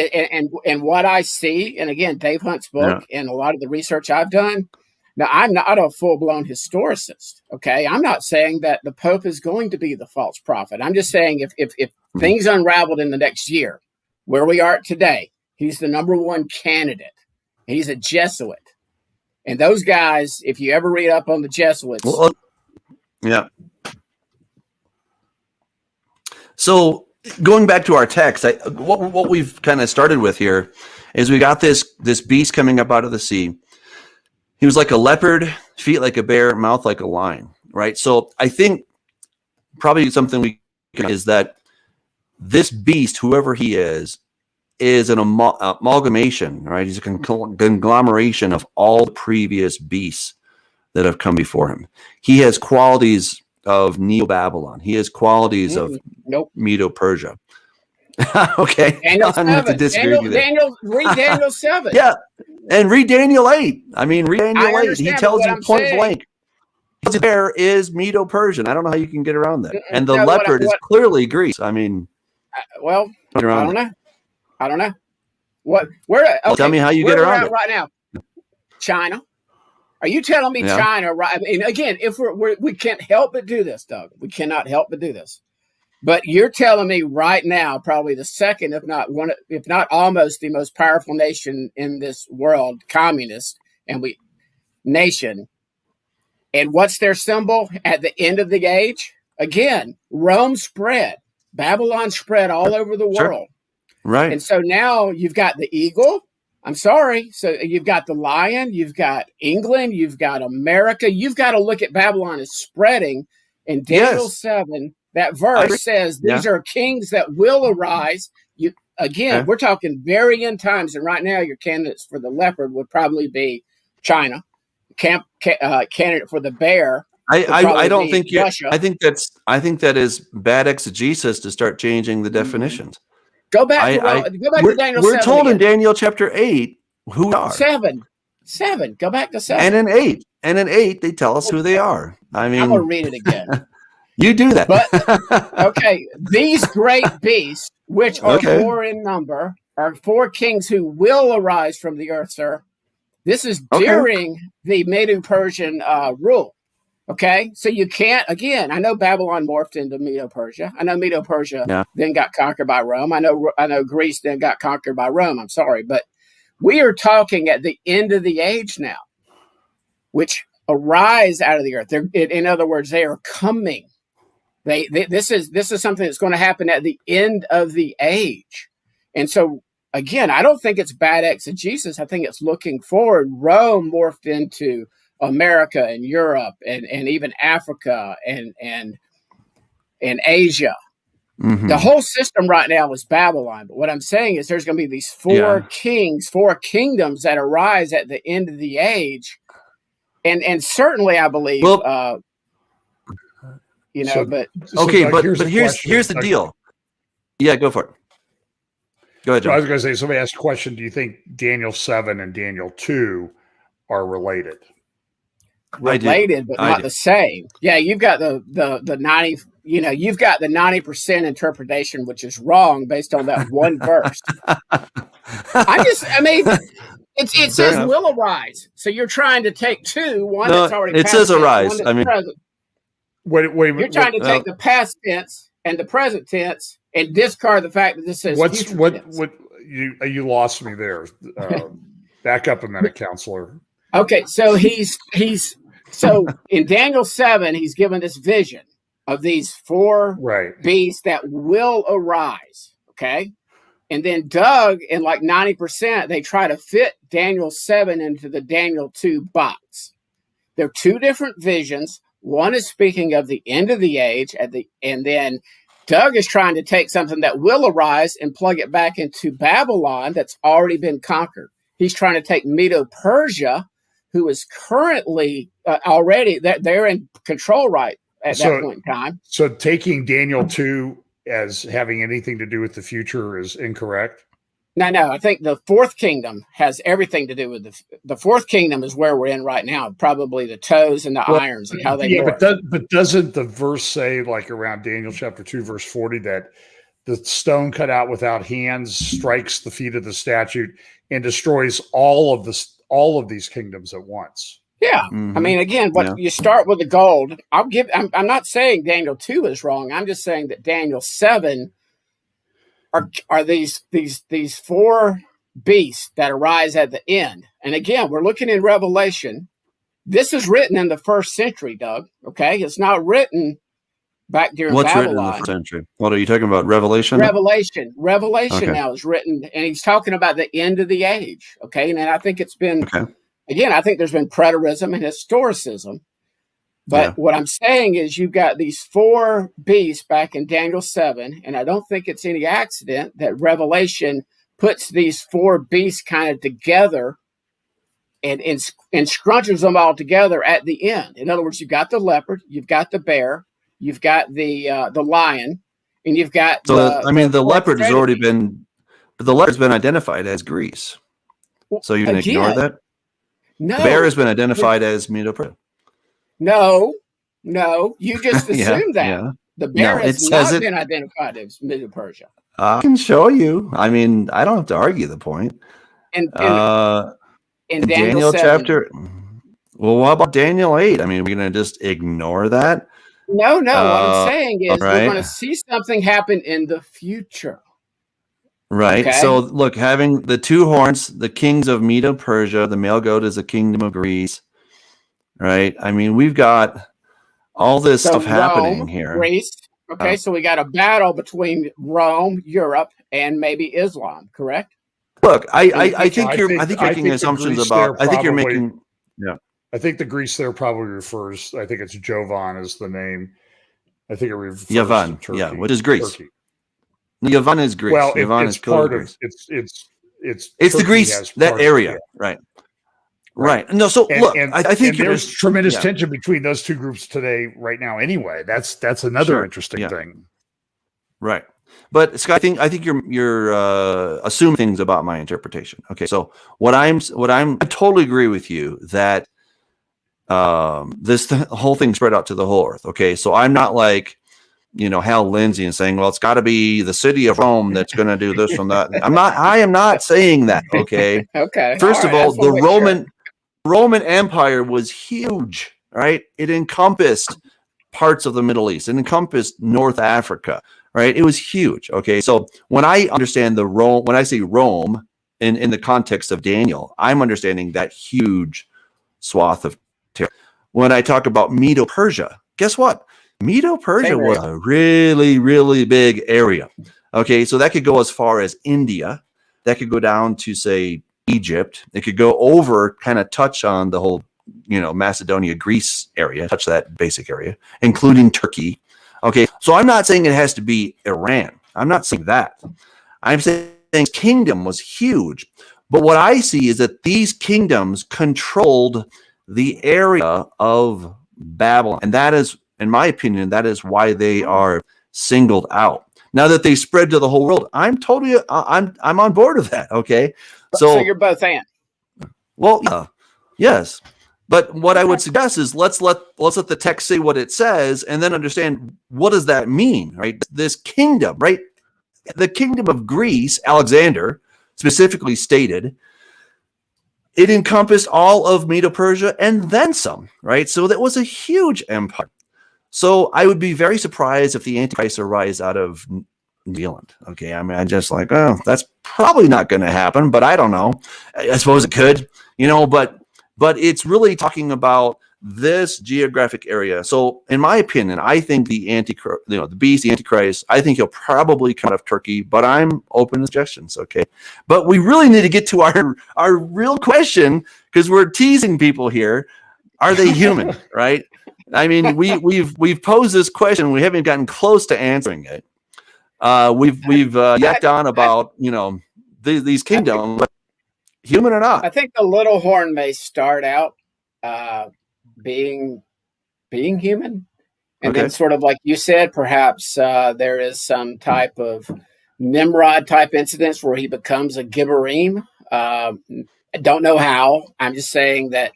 And what I see, and again, Dave Hunt's book and a lot of the research I've done. Now, I'm not a full-blown historicist. Okay, I'm not saying that the Pope is going to be the false prophet. I'm just saying if things unraveled in the next year, where we are today, he's the number one candidate. He's a Jesuit, and those guys, if you ever read up on the Jesuits, So going back to our text, what we've kind of started with here is we got this beast coming up out of the sea. He was like a leopard, feet like a bear, mouth like a lion, right? So I think probably something is that this beast, whoever he is an amalgamation, right? He's a conglomeration of all the previous beasts that have come before him. He has qualities of Neo-Babylon. He has qualities of Medo-Persia. Okay. Daniel 7. Read Daniel 7. Yeah. And read Daniel 8. I mean, read Daniel 8. He tells you point blank. There is Medo-Persian. I don't know how you can get around that. And the leopard is clearly Greece. I mean, I don't know. Tell me how you get around it right now. China. Are you telling me China? Right. I mean, again, if we can't help but do this, Doug. We cannot help but do this. But you're telling me right now, probably the second, if not almost the most powerful nation in this world, communist, nation. And what's their symbol at the end of the age? Again, Rome spread. Babylon spread all over the world. Right. And so now you've got the eagle. I'm sorry. So you've got the lion, you've got England, you've got America. You've got to look at Babylon as spreading. In Daniel 7, that verse says these are kings that will arise. We're talking very end times. And right now your candidates for the leopard would probably be China. Candidate for the bear. I don't think Russia. I think that is bad exegesis to start changing the definitions. Go back to Daniel 7. We're told in Daniel chapter 8 who are 7. Go back to 7. And in 8 they tell us who they are. I mean, I'm gonna read it again. You do that. But these great beasts, which are 4 in number, are 4 kings who will arise from the earth, sir. This is during the Medo-Persian rule. Okay, so you can't, again, I know Babylon morphed into Medo-Persia. I know Medo-Persia then got conquered by Rome. I know Greece then got conquered by Rome. I'm sorry, but we are talking at the end of the age now, which arise out of the earth. In other words, they are coming. This is something that's going to happen at the end of the age. And so, again, I don't think it's bad exegesis. I think it's looking forward. Rome morphed into America and Europe and even Africa and Asia. Mm-hmm. The whole system right now is Babylon. But what I'm saying is there's going to be these four kingdoms that arise at the end of the age. And certainly I believe, but here's the deal. Yeah, go for it. Go ahead, John. I was going to say, somebody asked a question. Do you think Daniel 7 and Daniel 2 are related? Related, but not the same. Yeah, you've got the 90. You've got the 90% interpretation, which is wrong based on that one verse. It says will arise. So you're trying to take one that's already. It says arise. Wait. You're trying to take the past tense and the present tense and discard the fact that this says future tense. You lost me there. Back up a minute, counselor. Okay, so so in Daniel 7, he's given this vision of these four beasts that will arise. Okay. And then Doug, in like 90%, they try to fit Daniel 7 into the Daniel 2 box. They're two different visions. One is speaking of the end of the age, and then Doug is trying to take something that will arise and plug it back into Babylon that's already been conquered. He's trying to take Medo-Persia, who is currently already, they're in control right at that point in time. So taking Daniel 2 as having anything to do with the future is incorrect? No. I think the fourth kingdom has everything to do with the fourth kingdom is where we're in right now. Probably the toes and the irons and how they work. But doesn't the verse say, like around Daniel chapter 2, verse 40, that the stone cut out without hands strikes the feet of the statue and destroys all of these kingdoms at once? Yeah. Mm-hmm. I mean, again, but you start with the gold. I'm not saying Daniel 2 is wrong. I'm just saying that Daniel 7 are these four beasts that arise at the end. And again, we're looking in Revelation. This is written in the 1st century, Doug. Okay. It's not written back during What's Babylon. Written in the 1st century? What are you talking about? Revelation? Revelation now is written, and he's talking about the end of the age. Okay. And I think it's been, again, I think there's been preterism and historicism. But what I'm saying is you've got these four beasts back in Daniel 7, and I don't think it's any accident that Revelation puts these four beasts kind of together and scrunches them all together at the end. In other words, you've got the leopard, you've got the bear, you've got the lion, and you've got the leopard has already been, but the leopard's been identified as Greece. So you can ignore that? No. The bear has been identified as Medo-Persia. No, you just assumed that. Yeah. The bear has not been identified as Medo-Persia. I can show you. I mean, I don't have to argue the point. In Daniel 7, chapter. Well, what about Daniel 8? I mean, we're going to just ignore that? No. What I'm saying is we're going to see something happen in the future. Right. Okay. So look, having the two horns, the kings of Medo-Persia, the male goat is the kingdom of Greece. Right. I mean, we've got all this stuff happening here. Greece. Okay. So we got a battle between Rome, Europe, and maybe Islam. Correct. Look, I think you're making assumptions about. I think you're making. Yeah. I think the Greece there probably refers. I think it's Jovan is the name. I think it refers Yavan, to Turkey. Yeah, which is Greece. Turkey. Yavan is Greece. Well, Yavan it's part of it's the Greece, that area, right? Right. No, so look, I think there's tremendous tension between those two groups today, right now. Anyway, that's another interesting thing. Right. But Scott, I think you're assuming things about my interpretation. Okay. So I totally agree with you that the whole thing spread out to the whole earth. Okay. So I'm not like, Hal Lindsey and saying, well, it's got to be the city of Rome that's going to do this and that. I am not saying that. Okay. Okay. First of all, the Roman Empire was huge. right? It encompassed parts of the Middle East. It encompassed North Africa, right? It was huge. Okay, so when I understand when I say Rome in the context of Daniel, I'm understanding that huge swath of territory. When I talk about Medo-Persia, guess what? Medo-Persia was a really, really big area. Okay, so that could go as far as India. That could go down to, say, Egypt. It could go over, kind of touch on the whole, Macedonia, Greece area, touch that basic area, including Turkey. Okay, so I'm not saying it has to be Iran. I'm not saying that. I'm saying kingdom was huge. But what I see is that these kingdoms controlled the area of Babylon. And that is, in my opinion, that is why they are singled out. Now that they spread to the whole world, I'm on board with that. Okay. So you're both in. Well, yes. But what I would suggest is let's let the text say what it says, and then understand, what does that mean, right? This kingdom, right? The kingdom of Greece, Alexander specifically stated, it encompassed all of Medo-Persia and then some, right? So that was a huge empire. So I would be very surprised if the Antichrist arise out of New Zealand. Okay, I mean, I'm just like, oh, that's probably not going to happen, but I don't know. I suppose it could, but it's really talking about this geographic area. So in my opinion, I think the beast, the Antichrist, I think he'll probably come out of Turkey, but I'm open to suggestions. Okay. But we really need to get to our real question, because we're teasing people here. Are they human? Right? I mean, we've posed this question. We haven't gotten close to answering it. We've yacked on about, these kingdoms, but human or not. I think the little horn may start out being human, and then sort of like you said, perhaps there is some type of Nimrod type incidents where he becomes a Gibborim. I don't know how. I'm just saying that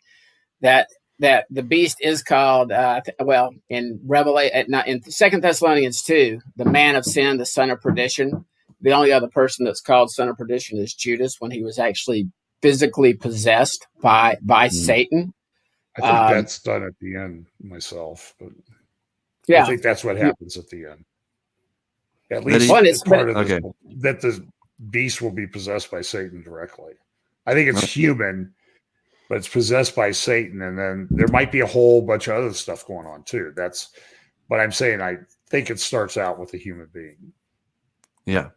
the beast is called in Revelation, not in 2 Thessalonians 2, the man of sin, the son of perdition. The only other person that's called son of perdition is Judas, when he was actually physically possessed by Satan. I think that's done at the end myself, but yeah, I think that's what happens at the end. At least it's part of this, that the beast will be possessed by Satan directly. I think it's human, but it's possessed by Satan, and then there might be a whole bunch of other stuff going on too. But I'm saying I think it starts out with a human being. Yeah.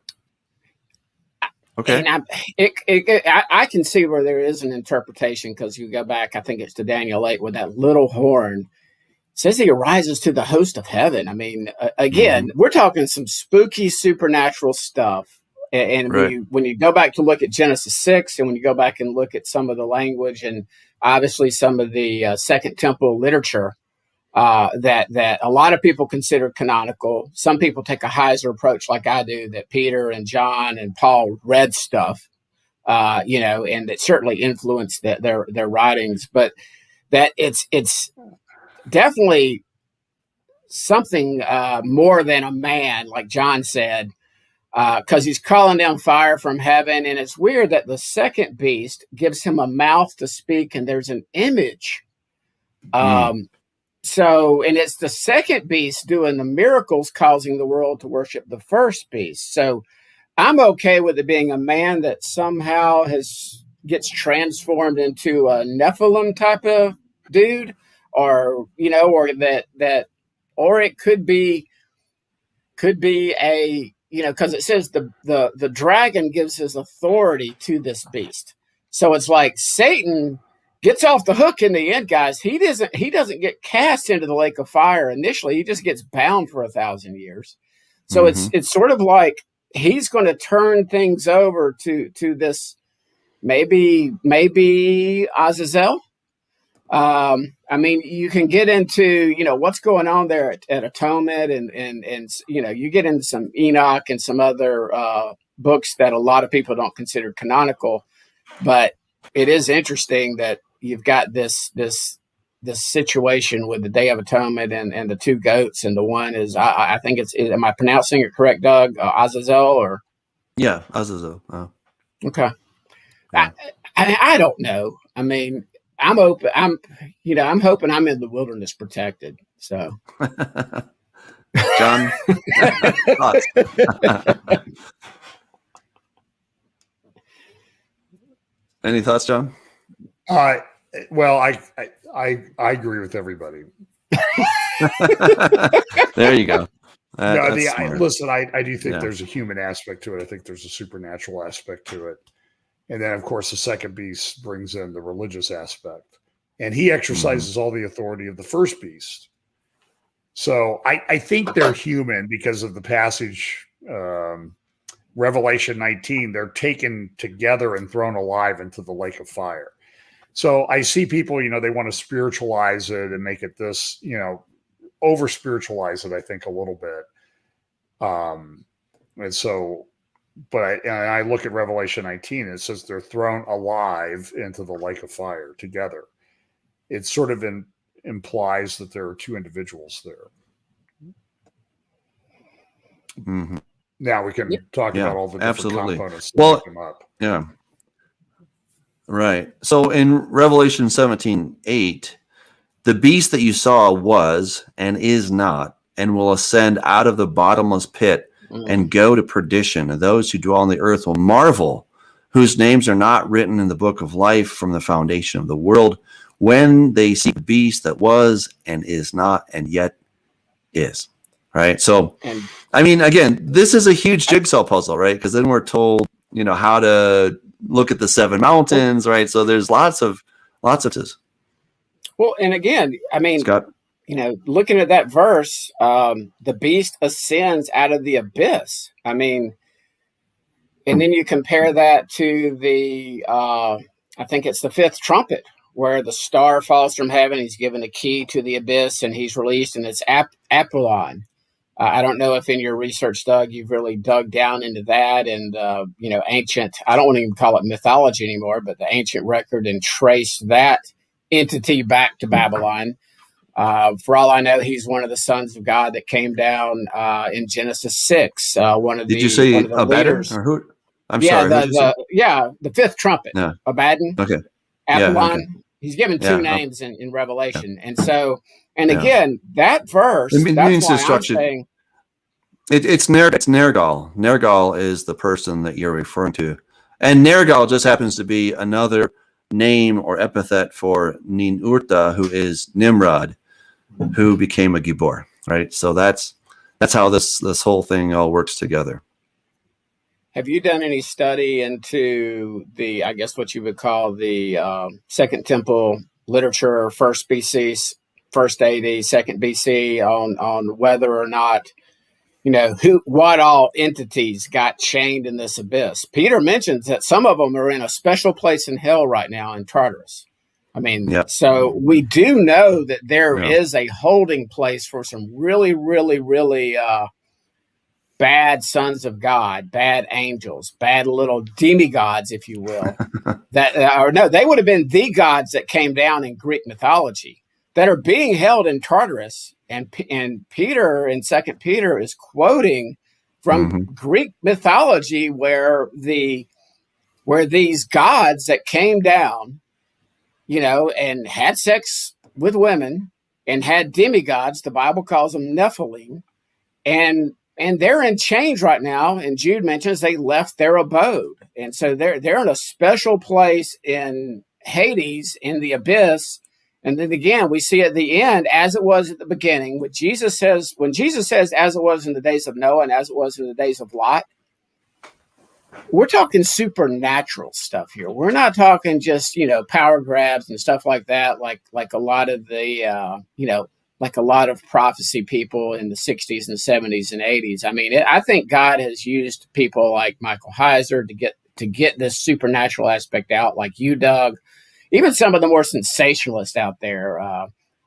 Okay. And I can see where there is an interpretation, because you go back, I think it's to Daniel 8, with that little horn. It says he arises to the host of heaven. I mean, again, we're talking some spooky supernatural stuff. And when you go back to look at Genesis 6, and when you go back and look at some of the language and obviously some of the Second Temple literature that a lot of people consider canonical. Some people take a Heiser approach like I do, that Peter and John and Paul read stuff, and that certainly influenced their writings. But that it's definitely something more than a man, like John said, because he's calling down fire from heaven. And it's weird that the second beast gives him a mouth to speak, and there's an image. So, and it's the second beast doing the miracles, causing the world to worship the first beast. So I'm okay with it being a man that somehow gets transformed into a Nephilim type of dude, or it could be a, because it says the dragon gives his authority to this beast. So it's like Satan gets off the hook in the end, guys. He doesn't get cast into the lake of fire initially. He just gets bound for 1,000 years. So it's sort of like he's going to turn things over to this maybe Azazel. I mean, you can get into what's going on there at Atonement, and you get into some Enoch and some other books that a lot of people don't consider canonical, but it is interesting that you've got this situation with the Day of Atonement and the two goats, and the one is I think am I pronouncing it correct, Doug? Azazel, or Azazel. Okay. Yeah. I don't know. I mean, I'm open. I'm hoping I'm in the wilderness protected. So, John, thoughts? Any thoughts, John? Well, I agree with everybody. There you go. No, That's smart. listen, I do think Yeah. there's a human aspect to it. I think there's a supernatural aspect to it. And then, of course, the second beast brings in the religious aspect. And he exercises all the authority of the first beast. So I think they're human because of the passage, Revelation 19. They're taken together and thrown alive into the lake of fire. So I see people, they want to spiritualize it and make it this, over spiritualize it, I think, a little bit. And so, but I look at Revelation 19, and it says they're thrown alive into the lake of fire together. It sort of implies that there are two individuals there. Mm-hmm. Now we can talk about all the different components that make them up. Yeah. Right. So in Revelation 17:8, the beast that you saw was and is not, and will ascend out of the bottomless pit and go to perdition. And those who dwell on the earth will marvel, whose names are not written in the book of life from the foundation of the world, when they see the beast that was and is not and yet is. Right. So, I mean, again, this is a huge jigsaw puzzle, right? Because then we're told, how to look at the seven mountains, right? So there's lots of this. Well, and again, I mean, Scott? Looking at that verse, the beast ascends out of the abyss. I mean, and then you compare that to the, I think it's the fifth trumpet, where the star falls from heaven. He's given a key to the abyss, and he's released, and it's Apollyon. I don't know if in your research, Doug, you've really dug down into that and, ancient, I don't want to even call it mythology anymore, but the ancient record, and trace that entity back to Babylon. For all I know, he's one of the sons of God that came down in Genesis 6. Did you say Abaddon or who? I'm sorry. The fifth trumpet. Yeah. Abaddon. Okay. Apollyon. Okay. He's given two names in Revelation, and so, and again, that verse. It means destruction. I'm saying, it's Nergal. Nergal is the person that you're referring to, and Nergal just happens to be another name or epithet for Ninurta, who is Nimrod, who became a Gibor, right? So that's how this whole thing all works together. Have you done any study into the, I guess what you would call the Second Temple literature, first BC, first AD, second BC, on whether or not, what all entities got chained in this abyss? Peter mentions that some of them are in a special place in hell right now in Tartarus. I mean, So we do know that there is a holding place for some really, really, really bad sons of God, bad angels, bad little demigods, if you will. They would have been the gods that came down in Greek mythology that are being held in Tartarus. And Peter in 2 Peter is quoting from Greek mythology where these gods that came down, and had sex with women and had demigods, the Bible calls them Nephilim, and they're in chains right now. And Jude mentions they left their abode. And so they're in a special place in Hades, in the abyss. And then again, we see at the end, as it was at the beginning, when Jesus says, as it was in the days of Noah and as it was in the days of Lot, we're talking supernatural stuff here. We're not talking just, power grabs and stuff like that, like a lot of the, like a lot of prophecy people in the 60s and 70s and 80s. I mean, I think God has used people like Michael Heiser to get this supernatural aspect out, like you, Doug. Even some of the more sensationalists out there,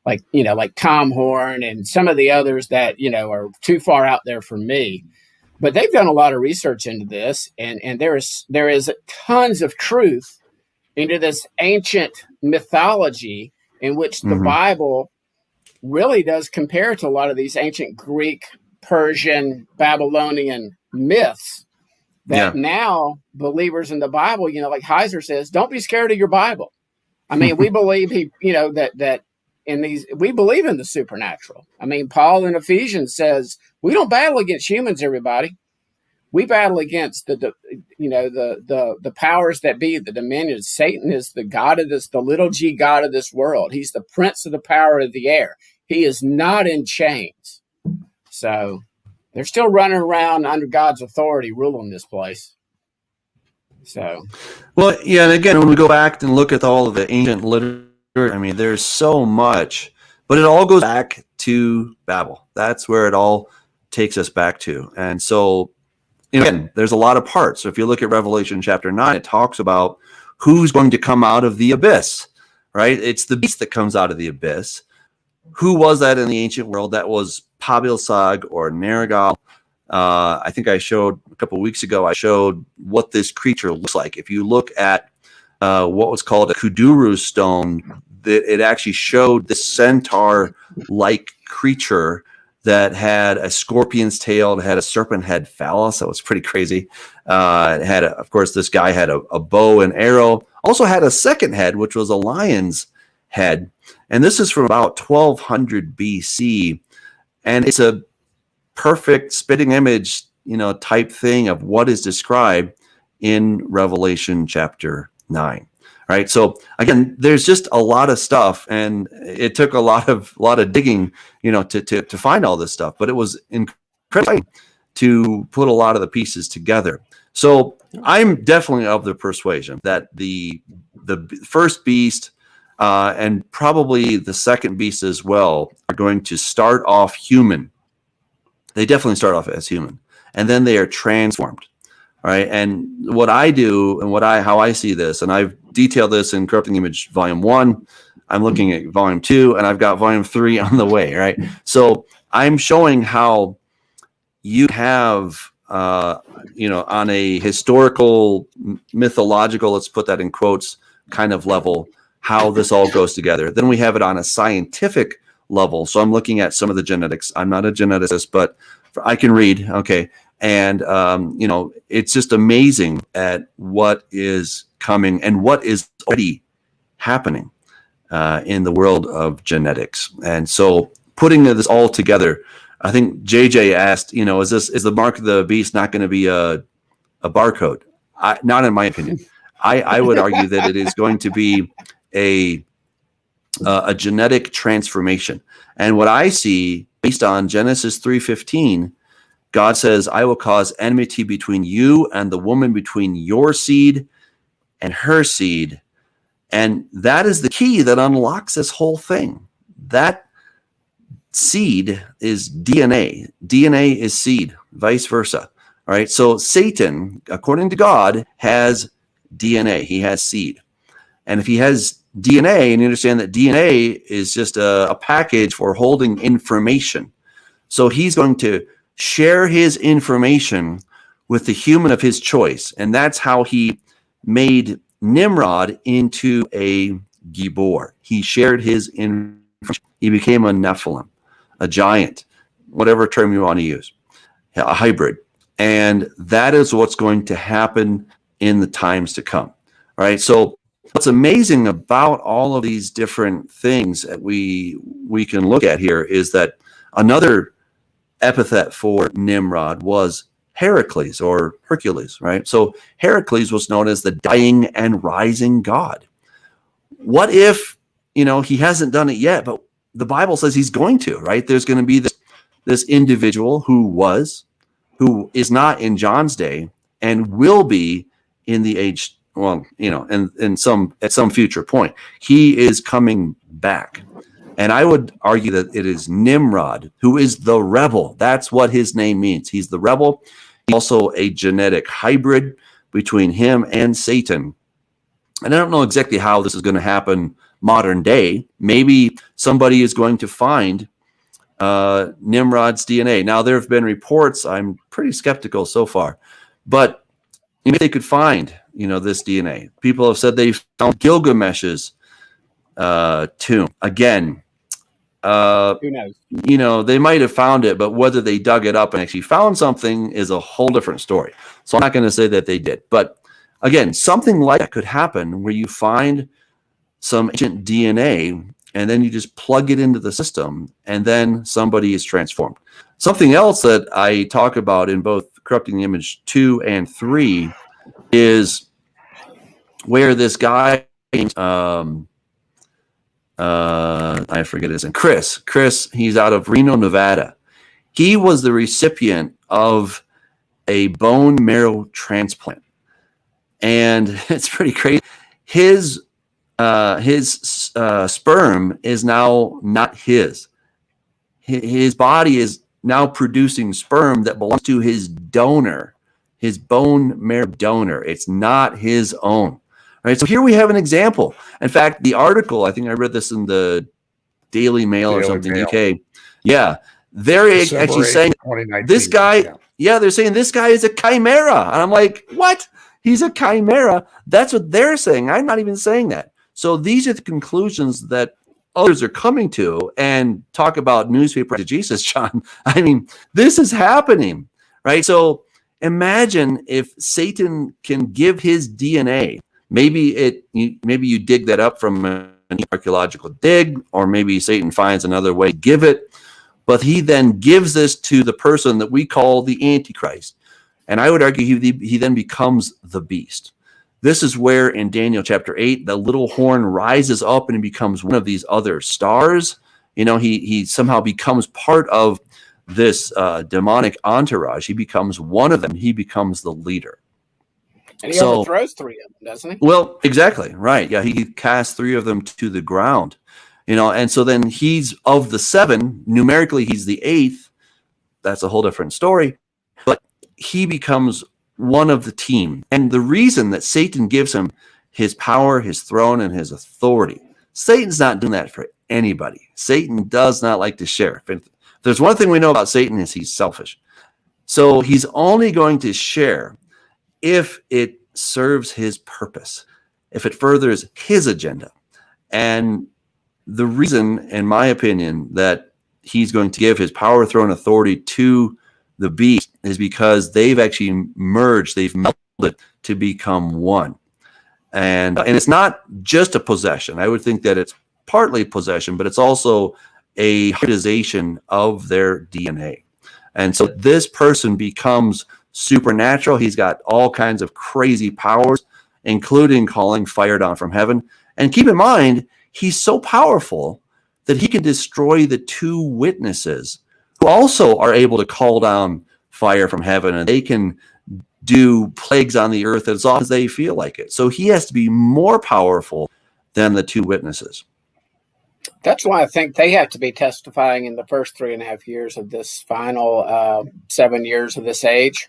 like Tom Horn and some of the others that, are too far out there for me. But they've done a lot of research into this, and there is tons of truth into this ancient mythology in which the Bible really does compare to a lot of these ancient Greek, Persian, Babylonian myths that now believers in the Bible, like Heiser says, don't be scared of your Bible. I mean, we believe that in these, we believe in the supernatural. I mean, Paul in Ephesians says we don't battle against humans, everybody. We battle against the powers that be, the dominions. Satan is the god of this, the little g god of this world. He's the prince of the power of the air. He is not in chains. So they're still running around under God's authority, ruling this place. So, well, yeah, and again, when we go back and look at all of the ancient literature, I mean, there's so much, but it all goes back to Babel. That's where it all takes us back to. And so, again, there's a lot of parts. So if you look at Revelation chapter 9, it talks about who's going to come out of the abyss, right? It's the beast that comes out of the abyss. Who was that in the ancient world? That was Pabilsag or Nergal. I think I showed a couple of weeks ago, I showed what this creature looks like. If you look at what was called a Kuduru stone, it actually showed the centaur-like creature that had a scorpion's tail, it had a serpent head phallus. That was pretty crazy. It had, of course, this guy had a bow and arrow. Also had a second head, which was a lion's head. And this is from about 1200 BC. And it's a perfect spitting image, type thing of what is described in Revelation chapter 9. Right. So again, there's just a lot of stuff, and it took a lot of digging, to find all this stuff. But it was incredible to put a lot of the pieces together. So I'm definitely of the persuasion that the first beast and probably the second beast as well are going to start off human. They definitely start off as human, and then they are transformed. Right. And what I do and how I see this, and I've detailed this in Corrupting Image Volume 1, I'm looking at Volume 2, and I've got Volume 3 on the way. Right. So I'm showing how you have, on a historical, mythological, let's put that in quotes, kind of level, how this all goes together. Then we have it on a scientific level. So I'm looking at some of the genetics. I'm not a geneticist, but I can read. Okay. And, it's just amazing at what is coming and what is already happening in the world of genetics. And so putting this all together, I think JJ asked, is the mark of the beast not going to be a barcode? Not in my opinion. I would argue that it is going to be a genetic transformation. And what I see based on Genesis 3:15, God says, I will cause enmity between you and the woman, between your seed and her seed. And that is the key that unlocks this whole thing. That seed is DNA. DNA is seed, vice versa. All right. So Satan, according to God, has DNA. He has seed. And if he has DNA, and you understand that DNA is just a package for holding information. So he's going to share his information with the human of his choice. And that's how he made Nimrod into a Gibor. He shared his information. He became a Nephilim, a giant, whatever term you want to use, a hybrid. And that is what's going to happen in the times to come. All right. So what's amazing about all of these different things that we can look at here is that another epithet for Nimrod was Heracles or Hercules, right? So Heracles was known as the dying and rising god. What if, he hasn't done it yet, but the Bible says he's going to, right? There's going to be this individual who is not in John's day and will be in the age, at some future point. He is coming back. And I would argue that it is Nimrod, who is the rebel. That's what his name means. He's the rebel. He's also a genetic hybrid between him and Satan. And I don't know exactly how this is going to happen modern day. Maybe somebody is going to find Nimrod's DNA. Now, there have been reports, I'm pretty skeptical so far, but if they could find, this DNA, people have said they found Gilgamesh's tomb. Again, who knows? They might have found it, but whether they dug it up and actually found something is a whole different story. So I'm not going to say that they did. But again, something like that could happen where you find some ancient DNA, and then you just plug it into the system, and then somebody is transformed. Something else that I talk about in both Corrupting the Image 2 and 3 is where this guy, I forget his name, Chris, he's out of Reno, Nevada. He was the recipient of a bone marrow transplant. And it's pretty crazy. His sperm is now not his. His body is now producing sperm that belongs to his donor, his bone marrow donor. It's not his own. Right. So here we have an example. In fact, the article, I think I read this in the Daily Mail or something, UK. Yeah. They're actually saying this guy, they're saying this guy is a chimera. And I'm like, what? He's a chimera. That's what they're saying. I'm not even saying that. So these are the conclusions that others are coming to, and talk about newspaper Jesus, John. I mean, this is happening, right? So imagine if Satan can give his DNA. Maybe you dig that up from an archaeological dig, or maybe Satan finds another way to give it. But he then gives this to the person that we call the Antichrist. And I would argue he then becomes the beast. This is where in Daniel chapter 8, the little horn rises up and he becomes one of these other stars. You know, he somehow becomes part of this demonic entourage. He becomes one of them. He becomes the leader. And he overthrows 3 of them, doesn't he? Well, exactly. Right. Yeah, he casts 3 of them to the ground. You know, and so then he's of the 7, numerically he's the 8th. That's a whole different story. But he becomes one of the team. And the reason that Satan gives him his power, his throne, and his authority, Satan's not doing that for anybody. Satan does not like to share. If there's one thing we know about Satan, is he's selfish. So he's only going to share if it serves his purpose, if it furthers his agenda. And the reason, in my opinion, that he's going to give his power, throne, authority to the beast is because they've actually merged, they've melded to become one. And it's not just a possession. I would think that it's partly possession, but it's also a hybridization of their DNA. And so this person becomes supernatural. He's got all kinds of crazy powers, including calling fire down from heaven. And keep in mind, he's so powerful that he can destroy the 2 witnesses who also are able to call down fire from heaven, and they can do plagues on the earth as often as they feel like it. So he has to be more powerful than the 2 witnesses. That's why I think they have to be testifying in the first 3.5 years of this final 7 years of this age,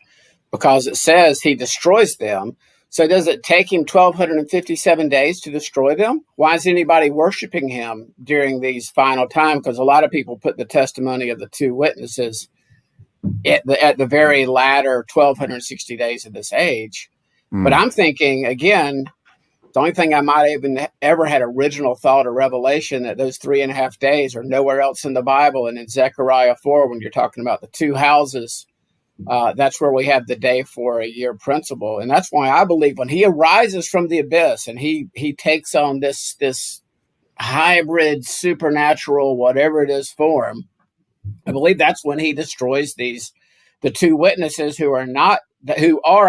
because it says he destroys them. So does it take him 1,257 days to destroy them? Why is anybody worshiping him during these final time? Because a lot of people put the testimony of the 2 witnesses at the very latter 1,260 days of this age. But I'm thinking, again, the only thing I might even ever had original thought or revelation that those 3.5 days are nowhere else in the Bible. And in Zechariah 4, when you're talking about the 2 houses, that's where we have the day for a year principle. And that's why I believe when he arises from the abyss and he takes on this hybrid supernatural, whatever it is, form, I believe that's when he destroys the 2 witnesses who are,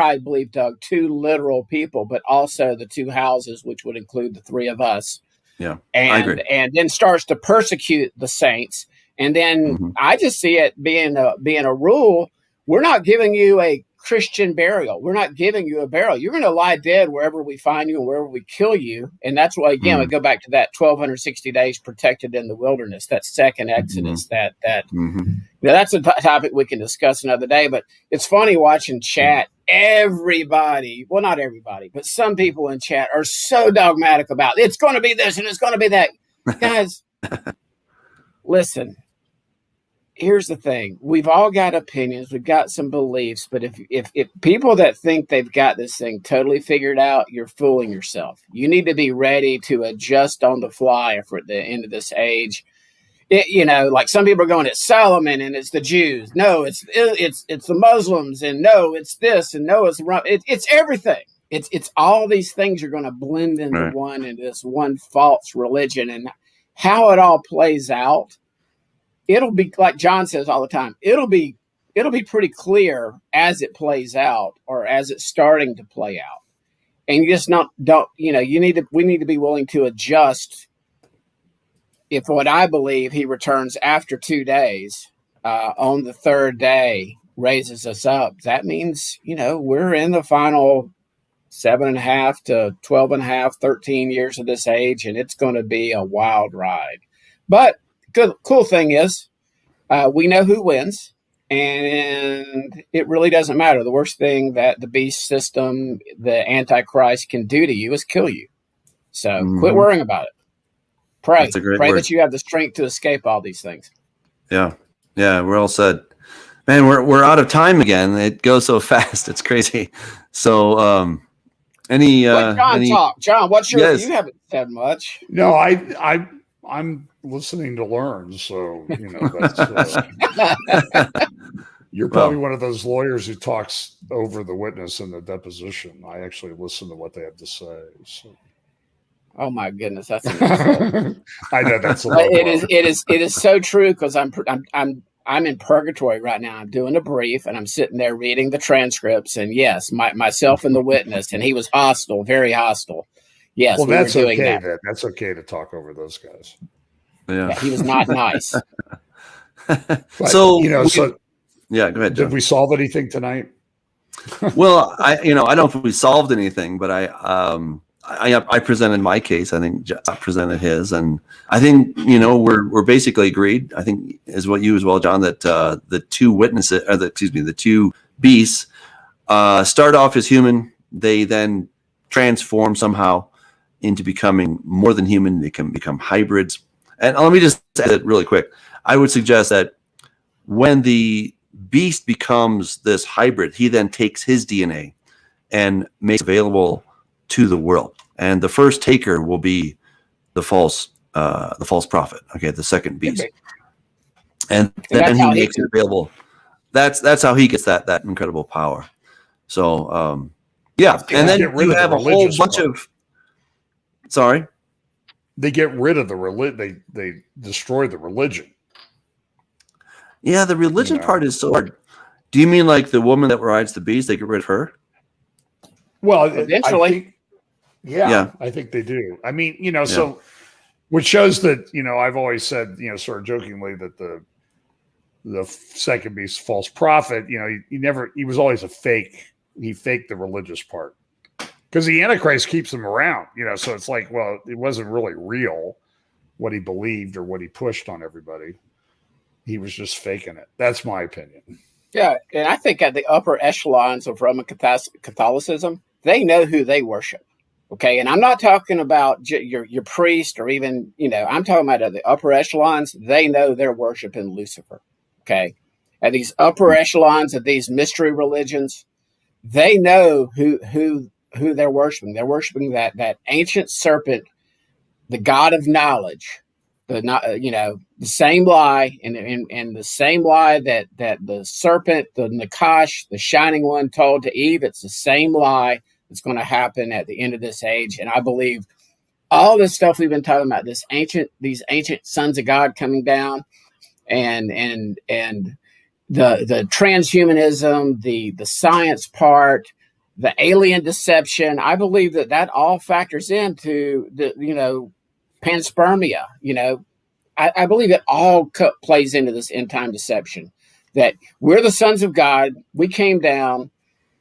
I believe, Doug, 2 literal people, but also the 2 houses, which would include the 3 of us. Yeah, I agree. And then starts to persecute the saints. And then I just see it being a rule. We're not giving you a Christian burial. We're not giving you a burial. You're going to lie dead wherever we find you and wherever we kill you. And that's why, again, we go back to that 1,260 days protected in the wilderness, that second Exodus, that's a topic we can discuss another day. But it's funny watching chat. Everybody, well, not everybody, but some people in chat are so dogmatic about it's going to be this and it's going to be that. Guys, listen. Here's the thing. We've all got opinions. We've got some beliefs. But if people that think they've got this thing totally figured out, you're fooling yourself. You need to be ready to adjust on the fly for the end of this age. Like some people are going, it's Solomon and it's the Jews. No, it's the Muslims. And no, it's this. And no, it's everything. It's all these things are going to blend into this one false religion, and how it all plays out. It'll be like John says all the time. It'll be pretty clear as it plays out, or as it's starting to play out. And you just don't we need to be willing to adjust. If what I believe he returns after 2 days, on the third day raises us up, that means we're in the final 7.5 to 12.5, 13 years of this age, and it's going to be a wild ride. But cool thing is, we know who wins. And it really doesn't matter. The worst thing that the beast system, the Antichrist, can do to you is kill you. So quit worrying about it. Pray that you have the strength to escape all these things. Yeah, we're all said. Man, we're out of time again. It goes so fast. It's crazy. So, John, what's your? Yes. You haven't said much. No, I'm listening to learn. So that's. You're probably one of those lawyers who talks over the witness in the deposition. I actually listen to what they have to say. So. Oh my goodness, that's. I know that's. It is so true, because I'm in purgatory right now. I'm doing a brief, and I'm sitting there reading the transcripts. And yes, myself and the witness, and he was hostile, very hostile. Yes, well, that's okay. Then that's okay to talk over those guys. Yeah, he was not nice. But, yeah, go ahead, John. Did we solve anything tonight? Well, I don't know if we solved anything, but I presented my case. I think Jeff presented his, and I think we're basically agreed. I think is what you as well, John, that the two witnesses, the two beasts, start off as human. They then transform somehow into becoming more than human. They can become hybrids. And let me just say that really quick. I would suggest that when the beast becomes this hybrid, he then takes his DNA and makes it available to the world. And the first taker will be the false prophet. Okay, the second beast. And then he makes it available. That's how he gets that incredible power. So and then you have a whole bunch of. Sorry. They get rid of the religion. They destroy the religion. Yeah, the religion part is so hard. Do you mean like the woman that rides the beast? They get rid of her? Well, eventually. I think they do. I mean, so which shows that I've always said sort of jokingly that the second beast, false prophet, he was always a fake. He faked the religious part. Because the Antichrist keeps him around, so it's like, well, it wasn't really real what he believed or what he pushed on everybody. He was just faking it. That's my opinion. Yeah, and I think at the upper echelons of Roman Catholicism, they know who they worship. Okay, and I'm not talking about your priest or even, I'm talking about at the upper echelons. They know they're worshiping Lucifer. Okay, at these upper echelons of these mystery religions, they know who they're worshiping. They're worshiping that ancient serpent, the god of knowledge, the same lie, and the same lie that the serpent, the Nakash, the shining one, told to Eve. It's the same lie that's going to happen at the end of this age. And I believe all this stuff we've been talking about, these ancient sons of God coming down, and the transhumanism, the science part, the alien deception. I believe that all factors into the panspermia. I believe it all plays into this end time deception. That we're the sons of God. We came down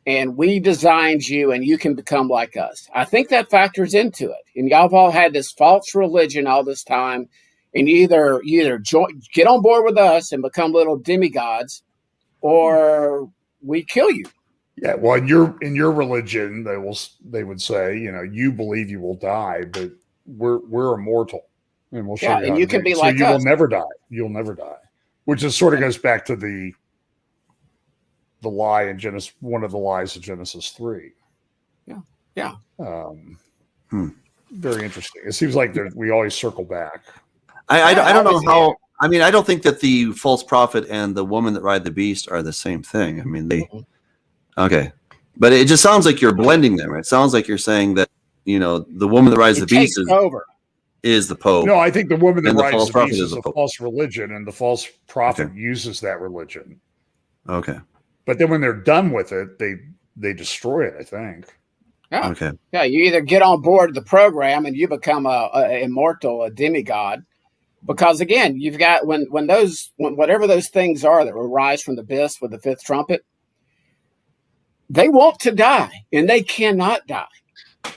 and we designed you, and you can become like us. I think that factors into it. And y'all have all had this false religion all this time, and you either get on board with us and become little demigods, or we kill you. Yeah, well, in your religion, they would say, you believe you will die, but we're immortal, and we'll show you. And you can be like us. So you will never die. You'll never die, which is sort of goes back to the lie in Genesis, one of the lies of Genesis 3. Yeah. Very interesting. It seems like we always circle back. I don't know how. I mean, I don't think that the false prophet and the woman that ride the beast are the same thing. I mean, they. Okay. But it just sounds like you're blending them. It sounds like you're saying that, the woman that rides the beast is the Pope. No, I think the woman that And the rides false the prophet beast is is the a Pope. false religion, and the false prophet Okay. uses that religion. Okay. But then when they're done with it, they destroy it, I think. Yeah. Okay. Yeah, you either get on board the program and you become a immortal, a demigod, because again, you've got when whatever those things are that will rise from the abyss with the fifth trumpet, they want to die and they cannot die.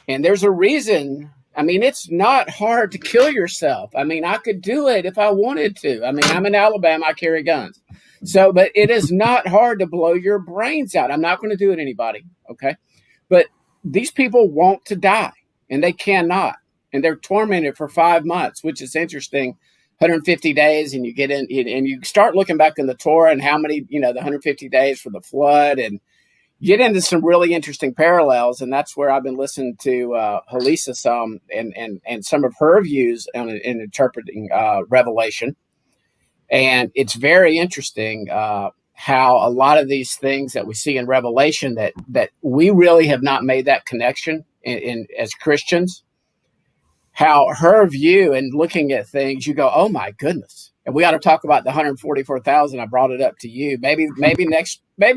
And there's a reason. I mean, it's not hard to kill yourself. I mean, I could do it if I wanted to. I mean, I'm in Alabama, I carry guns. So, but it is not hard to blow your brains out. I'm not going to do it, anybody. Okay. But these people want to die and they cannot. And they're tormented for 5 months, which is interesting. 150 days. And you get in and you start looking back in the Torah and how many, the 150 days for the flood, and get into some really interesting parallels. And that's where I've been listening to Halisa some and some of her views in interpreting Revelation. And it's very interesting how a lot of these things that we see in Revelation that we really have not made that connection in as Christians, how her view and looking at things, you go, oh my goodness. And we ought to talk about the 144,000. I brought it up to you. Maybe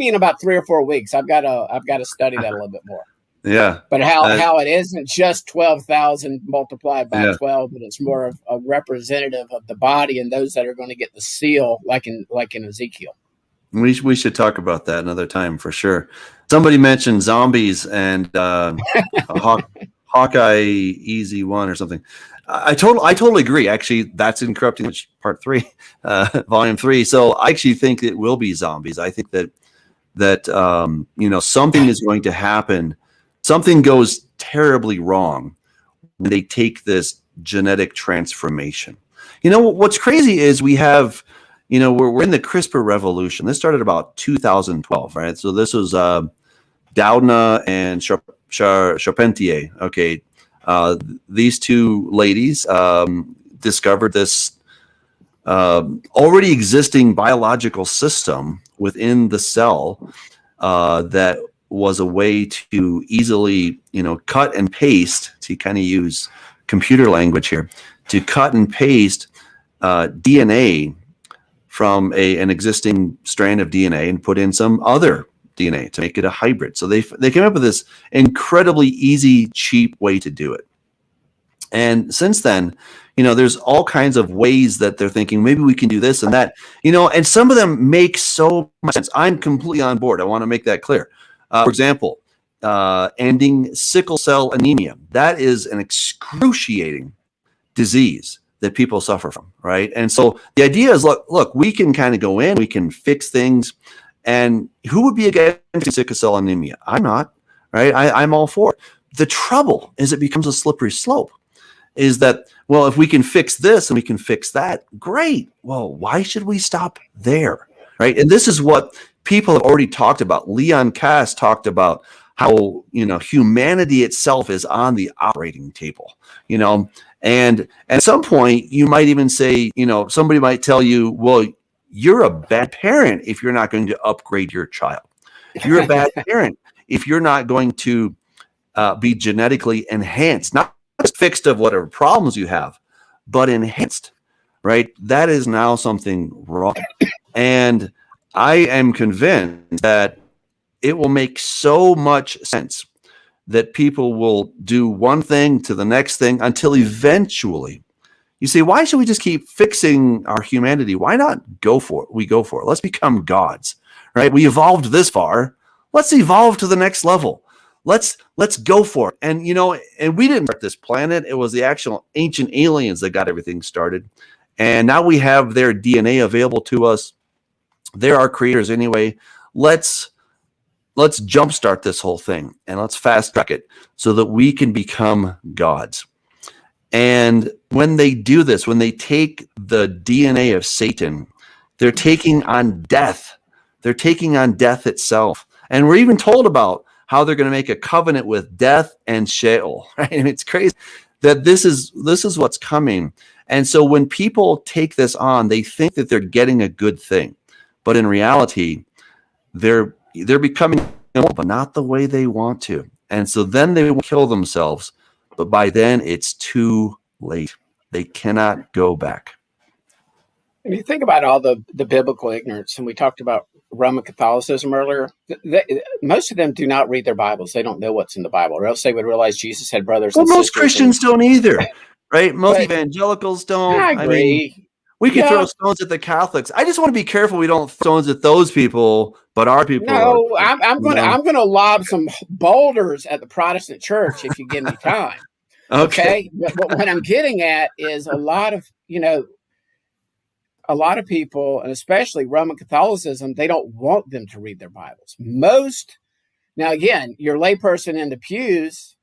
in about 3 or 4 weeks. I've got to study that a little bit more. Yeah. But how it isn't just 12,000 multiplied by 12, but it's more of a representative of the body and those that are going to get the seal, like in Ezekiel. We should talk about that another time for sure. Somebody mentioned zombies and Hawkeye Easy One or something. I totally agree. Actually, that's in Corrupting Image Part 3, Volume 3. So I actually think it will be zombies. I think that something is going to happen. Something goes terribly wrong when they take this genetic transformation. What's crazy is we have, we're in the CRISPR revolution. This started about 2012, right? So this was Doudna and Charpentier. Okay. These two ladies discovered this already existing biological system within the cell that was a way to easily, cut and paste, to kind of use computer language here, to cut and paste DNA from an existing strand of DNA and put in some other DNA to make it a hybrid. So they came up with this incredibly easy, cheap way to do it. And since then, there's all kinds of ways that they're thinking, maybe we can do this and that, and some of them make so much sense. I'm completely on board. I want to make that clear. For example, ending sickle cell anemia. That is an excruciating disease that people suffer from, right? And so the idea is, look, we can kind of go in, we can fix things. And who would be against sickle cell anemia? I'm not, right? I'm all for it. The trouble is it becomes a slippery slope. Is that, well, if we can fix this and we can fix that, great. Well, why should we stop there, right? And this is what people have already talked about. Leon Kass talked about how, humanity itself is on the operating table, and at some point you might even say, somebody might tell you, well, you're a bad parent if you're not going to upgrade your child. You're a bad parent if you're not going to be genetically enhanced, not just fixed of whatever problems you have, but enhanced, right? That is now something wrong. And I am convinced that it will make so much sense that people will do one thing to the next thing until eventually you say, why should we just keep fixing our humanity? Why not go for it? We go for it. Let's become gods, right? We evolved this far. Let's evolve to the next level. Let's go for it. And, and we didn't start this planet. It was the actual ancient aliens that got everything started. And now we have their DNA available to us. They're our creators anyway. Let's jumpstart this whole thing and let's fast track it so that we can become gods. And when they do this, when they take the DNA of Satan, they're taking on death. They're taking on death itself. And we're even told about how they're going to make a covenant with death and Sheol. Right? And it's crazy that this is what's coming. And so when people take this on, they think that they're getting a good thing. But in reality, they're becoming but not the way they want to. And so then they will kill themselves. But by then, it's too late. They cannot go back. And you think about all the biblical ignorance, and we talked about Roman Catholicism earlier. Most of them do not read their Bibles. They don't know what's in the Bible, or else they would realize Jesus had brothers and most sisters. Christians don't either, right? Most But evangelicals don't. I agree. Mean, we can throw stones at the Catholics. I just want to be careful we don't throw stones at those people, but our people. No, I'm gonna lob some boulders at the Protestant church if you give me time. Okay. But what I'm getting at is a lot of people, and especially Roman Catholicism, they don't want them to read their Bibles. Now again, your layperson in the pews,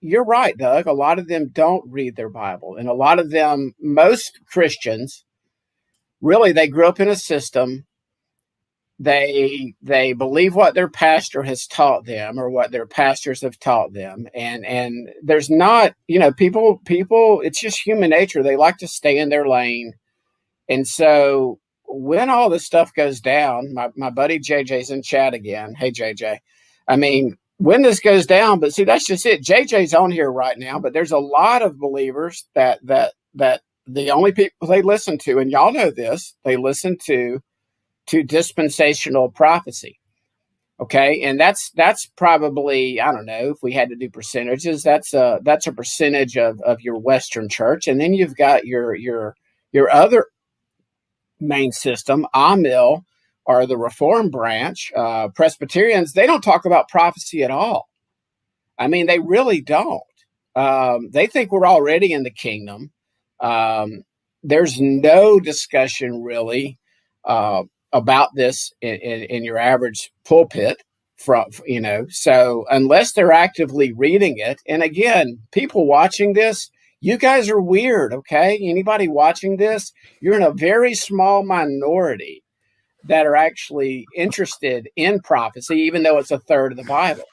you're right, Doug. A lot of them don't read their Bible. And a lot of them, most Christians, really, they grew up in a system. They believe what their pastor has taught them or what their pastors have taught them. And there's not, people, it's just human nature. They like to stay in their lane. And so when all this stuff goes down, my buddy JJ's in chat again. Hey, JJ. I mean, when this goes down, but see, that's just it. JJ's on here right now, but there's a lot of believers that the only people they listen to, and y'all know this, they listen to dispensational prophecy. Okay. And that's probably, I don't know if we had to do percentages, that's a percentage of your Western church. And then you've got your other main system, Amil, or the Reform branch, Presbyterians, they don't talk about prophecy at all. I mean, they really don't. They think we're already in the kingdom. There's no discussion really about this in your average pulpit, so unless they're actively reading it. And again, people watching this, you guys are weird, okay? Anybody watching this, you're in a very small minority that are actually interested in prophecy, even though it's a third of the Bible.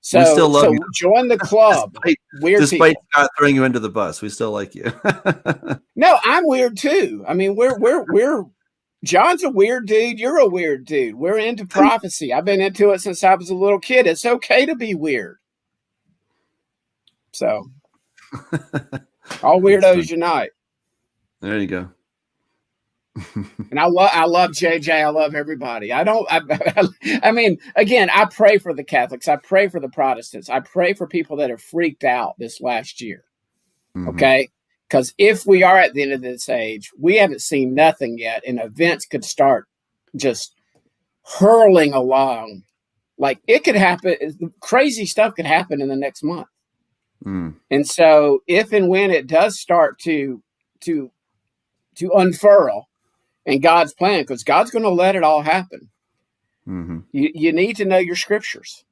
So, we still love you. Join the club. Despite not throwing you into the bus, we still like you. No, I'm weird too. I mean, we're John's a weird dude. You're a weird dude. We're into prophecy. I've been into it since I was a little kid. It's okay to be weird. So, all weirdos unite. There you go. And I love JJ. I love everybody. I mean, again, I pray for the Catholics. I pray for the Protestants. I pray for people that have freaked out this last year. Mm-hmm. Okay. Because if we are at the end of this age, we haven't seen nothing yet, and events could start just hurling along. Like it could happen. Crazy stuff could happen in the next month. Mm. And so if and when it does start to unfurl, and God's plan, because God's going to let it all happen. Mm-hmm. You need to know your scriptures.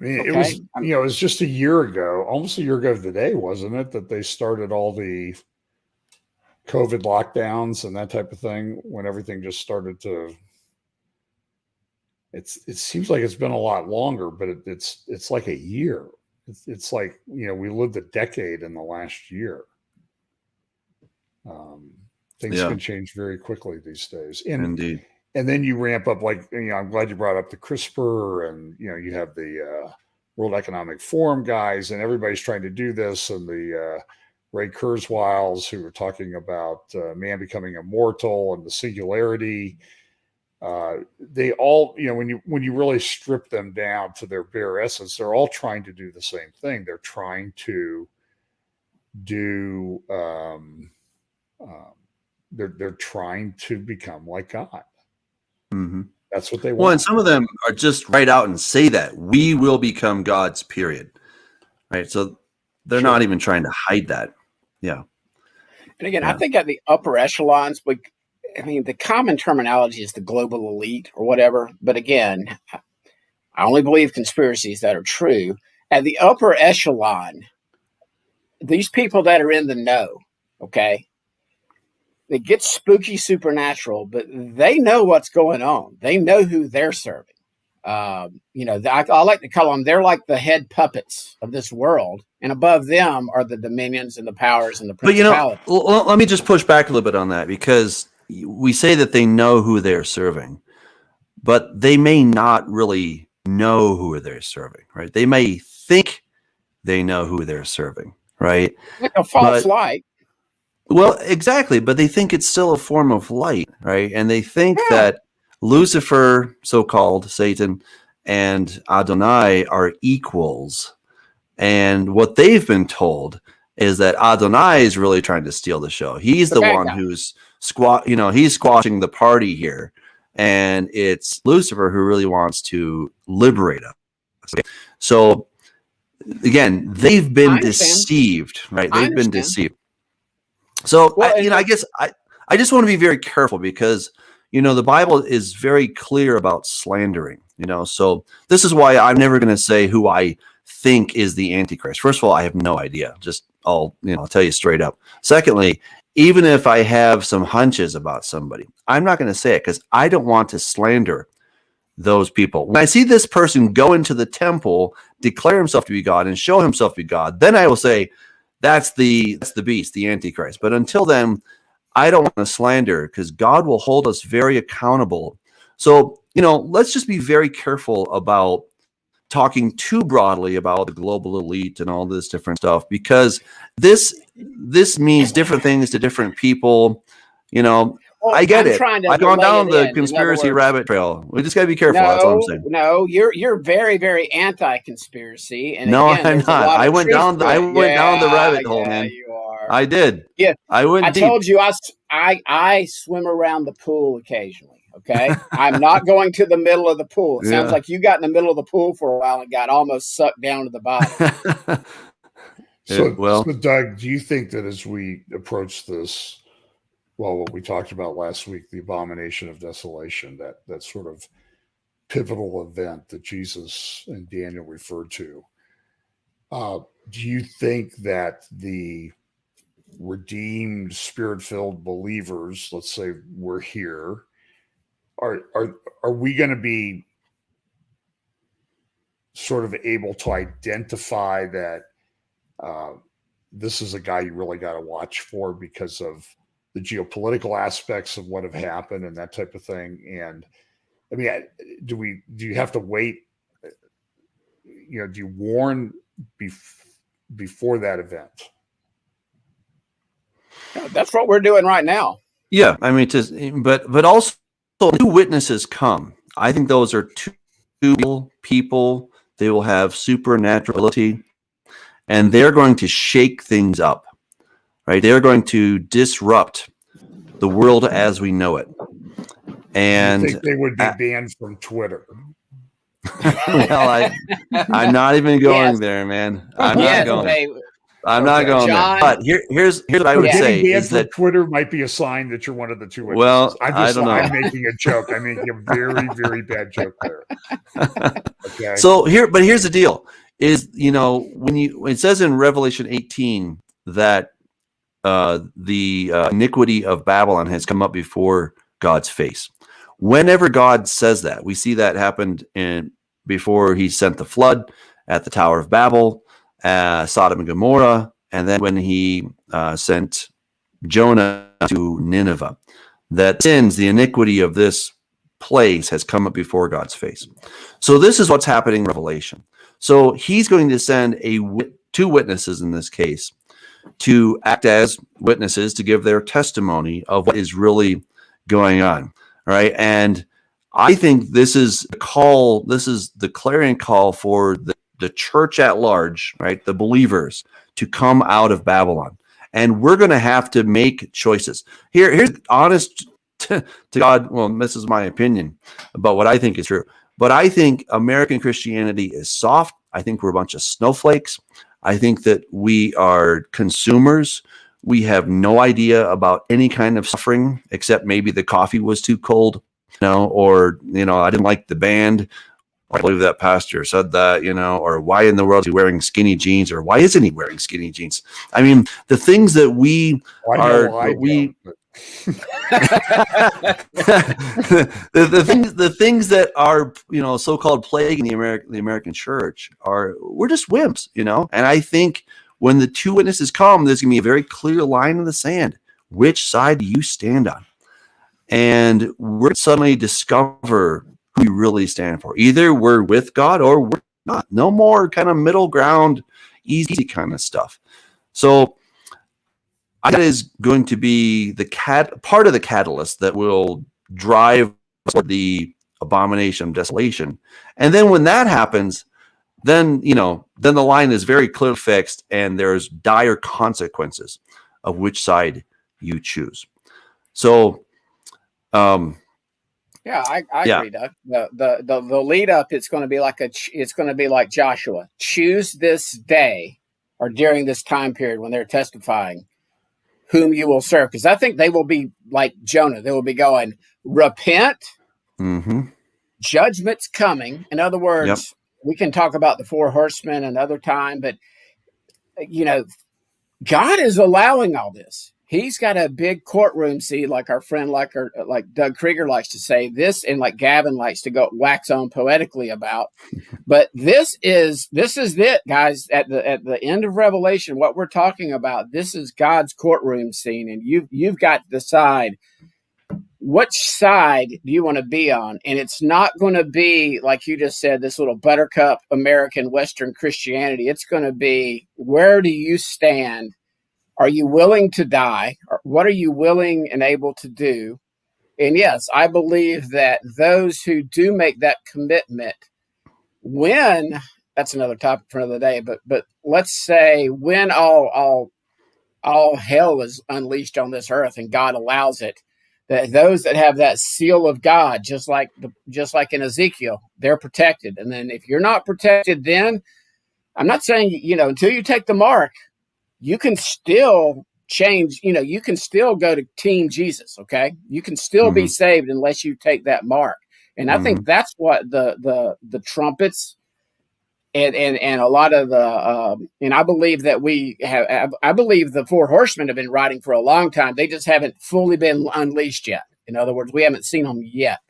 I mean, okay? It was just a year ago, almost a year ago today, wasn't it, that they started all the COVID lockdowns and that type of thing, when everything just started to. It seems like it's been a lot longer, but it's like a year. It's like, we lived a decade in the last year. Things can change very quickly these days. Indeed. And then you ramp up, like, I'm glad you brought up the CRISPR, and, you have the World Economic Forum guys, and everybody's trying to do this, and the Ray Kurzweils, who were talking about man becoming immortal and the singularity. They all, when you really strip them down to their bare essence, they're all trying to do the same thing. They're trying to do, they're trying to become like God. Mm-hmm. That's what they want. Well, and some of them are just right out and say that we will become gods, period. Right. So they're not even trying to hide that. Yeah. And again, I think at the upper echelons, the common terminology is the global elite or whatever. But again, I only believe conspiracies that are true. At the upper echelon, these people that are in the know, okay, it gets spooky supernatural, but they know what's going on. They know who they're serving. I like to call them, they're like the head puppets of this world. And above them are the dominions and the powers and the principalities. But, let me just push back a little bit on that, because we say that they know who they're serving, but they may not really know who they're serving, right? They may think they know who they're serving, right? Like a false light. Well, exactly, but they think it's still a form of light, right? And they think that Lucifer, so-called Satan, and Adonai are equals. And what they've been told is that Adonai is really trying to steal the show. He's the one who's he's squashing the party here. And it's Lucifer who really wants to liberate us. So again, they've been deceived, right? They've been deceived. So, I guess I just want to be very careful because, the Bible is very clear about slandering, so this is why I'm never going to say who I think is the Antichrist. First of all, I have no idea. I'll tell you straight up. Secondly, even if I have some hunches about somebody, I'm not going to say it because I don't want to slander those people. When I see this person go into the temple, declare himself to be God and show himself to be God, then I will say, that's the beast, the Antichrist. But until then, I don't want to slander because God will hold us very accountable. So, let's just be very careful about talking too broadly about the global elite and all this different stuff because this means different things to different people. Well, I get it. I've gone down the conspiracy rabbit trail. We just got to be careful. That's all I'm saying. No, you're very, very anti-conspiracy. And no, again, I'm not. I went down the rabbit hole, man. You are. I did. Yeah, I told you I swim around the pool occasionally. Okay, I'm not going to the middle of the pool. It sounds like you got in the middle of the pool for a while and got almost sucked down to the bottom. So, Doug, do you think that as we approach this? Well, what we talked about last week, the abomination of desolation, that sort of pivotal event that Jesus and Daniel referred to. Do you think that the redeemed, spirit-filled believers, let's say we're here, are we going to be sort of able to identify that this is a guy you really got to watch for because of the geopolitical aspects of what have happened and that type of thing? And I mean, do you have to wait? Do you warn before that event? That's what we're doing right now. Yeah, I mean, but also two witnesses come. I think those are two people. They will have supernatural ability, and they're going to shake things up. Right, they're going to disrupt the world as we know it. And I think they would be banned from Twitter. Well, I'm not even going there, man. I'm not going John, there. But here's what I would say is that Twitter might be a sign that you're one of the two witnesses. Well, I don't know. I'm making a joke. I'm making a very, very bad joke there. Okay. So here's the deal: is when it says in Revelation 18 that the iniquity of Babylon has come up before God's face. Whenever God says that, we see that happened before he sent the flood at the Tower of Babel, Sodom and Gomorrah, and then when he sent Jonah to Nineveh. That sins, the iniquity of this place has come up before God's face. So this is what's happening in Revelation. So he's going to send two witnesses in this case to act as witnesses to give their testimony of what is really going on, right? And I think this is the clarion call for the church at large, right? The believers to come out of Babylon. And we're going to have to make choices. Here's honest to God. Well, this is my opinion about what I think is true. But I think American Christianity is soft. I think we're a bunch of snowflakes. I think that we are consumers. We have no idea about any kind of suffering, except maybe the coffee was too cold, or, I didn't like the band. Or I believe that pastor said that, or why in the world is he wearing skinny jeans, or why isn't he wearing skinny jeans? I mean, the things that the things that are so-called plaguing the American church we're just wimps, and I think when the two witnesses come, there's gonna be a very clear line in the sand. Which side do you stand on? And we're suddenly discover we really stand for. Either we're with God or we're not. No more kind of middle ground, easy kind of stuff. So that is going to be the part of the catalyst that will drive the abomination of desolation. And then when that happens, then the line is very clearly fixed, and there's dire consequences of which side you choose. So, I agree, Doug. The lead up, it's going to be like Joshua. Choose this day or during this time period when they're testifying whom you will serve, because I think they will be like Jonah. They will be going, repent. Mm-hmm. Judgment's coming. In other words, we can talk about the 4 horsemen another time, but God is allowing all this. He's got a big courtroom seat, like our friend, like Doug Krieger likes to say this, and like Gavin likes to go wax on poetically about. But this is it, guys. At the end of Revelation, what we're talking about, this is God's courtroom scene, and you've got to decide which side do you want to be on. And it's not going to be, like you just said, this little buttercup American Western Christianity. It's going to be, where do you stand? Are you willing to die? Or what are you willing and able to do? And yes, I believe that those who do make that commitment, when, that's another topic for another day, but let's say when all hell is unleashed on this earth and God allows it, that those that have that seal of God, just like in Ezekiel, they're protected. And then if you're not protected, then I'm not saying, until you take the mark, you can still change, you can still go to Team Jesus, okay? You can still be saved unless you take that mark. And I think that's what the trumpets and a lot of the, and I believe that I believe the 4 horsemen have been riding for a long time. They just haven't fully been unleashed yet. In other words, we haven't seen them yet.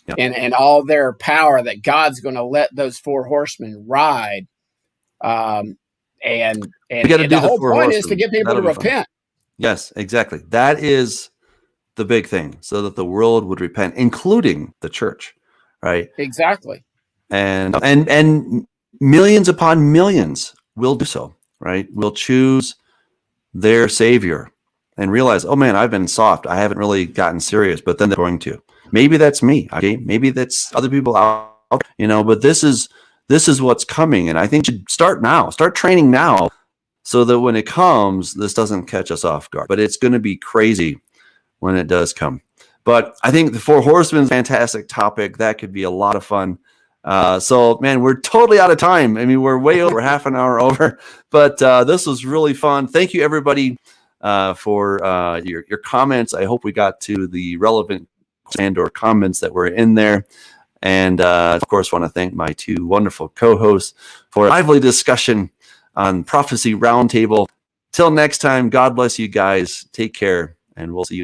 Yep. And all their power that God's going to let those 4 horsemen ride. And the whole point is to get people to repent. Yes, exactly. That is the big thing, so that the world would repent, including the church, right? Exactly. And millions upon millions will do so, right? Will choose their Savior and realize, oh man, I've been soft. I haven't really gotten serious, but then they're going to. Maybe that's me. Okay, maybe that's other people out. But this is what's coming, and I think you should start now. Start training now, so that when it comes, this doesn't catch us off guard. But it's going to be crazy when it does come. But I think the 4 horsemen is a fantastic topic. That could be a lot of fun. So, man, we're totally out of time. I mean, we're way over half an hour over. But this was really fun. Thank you, everybody, for your comments. I hope we got to the relevant and/or comments that were in there. And, of course, want to thank my 2 wonderful co-hosts for a lively discussion on Prophecy Roundtable. Till next time, God bless you guys. Take care, and we'll see you.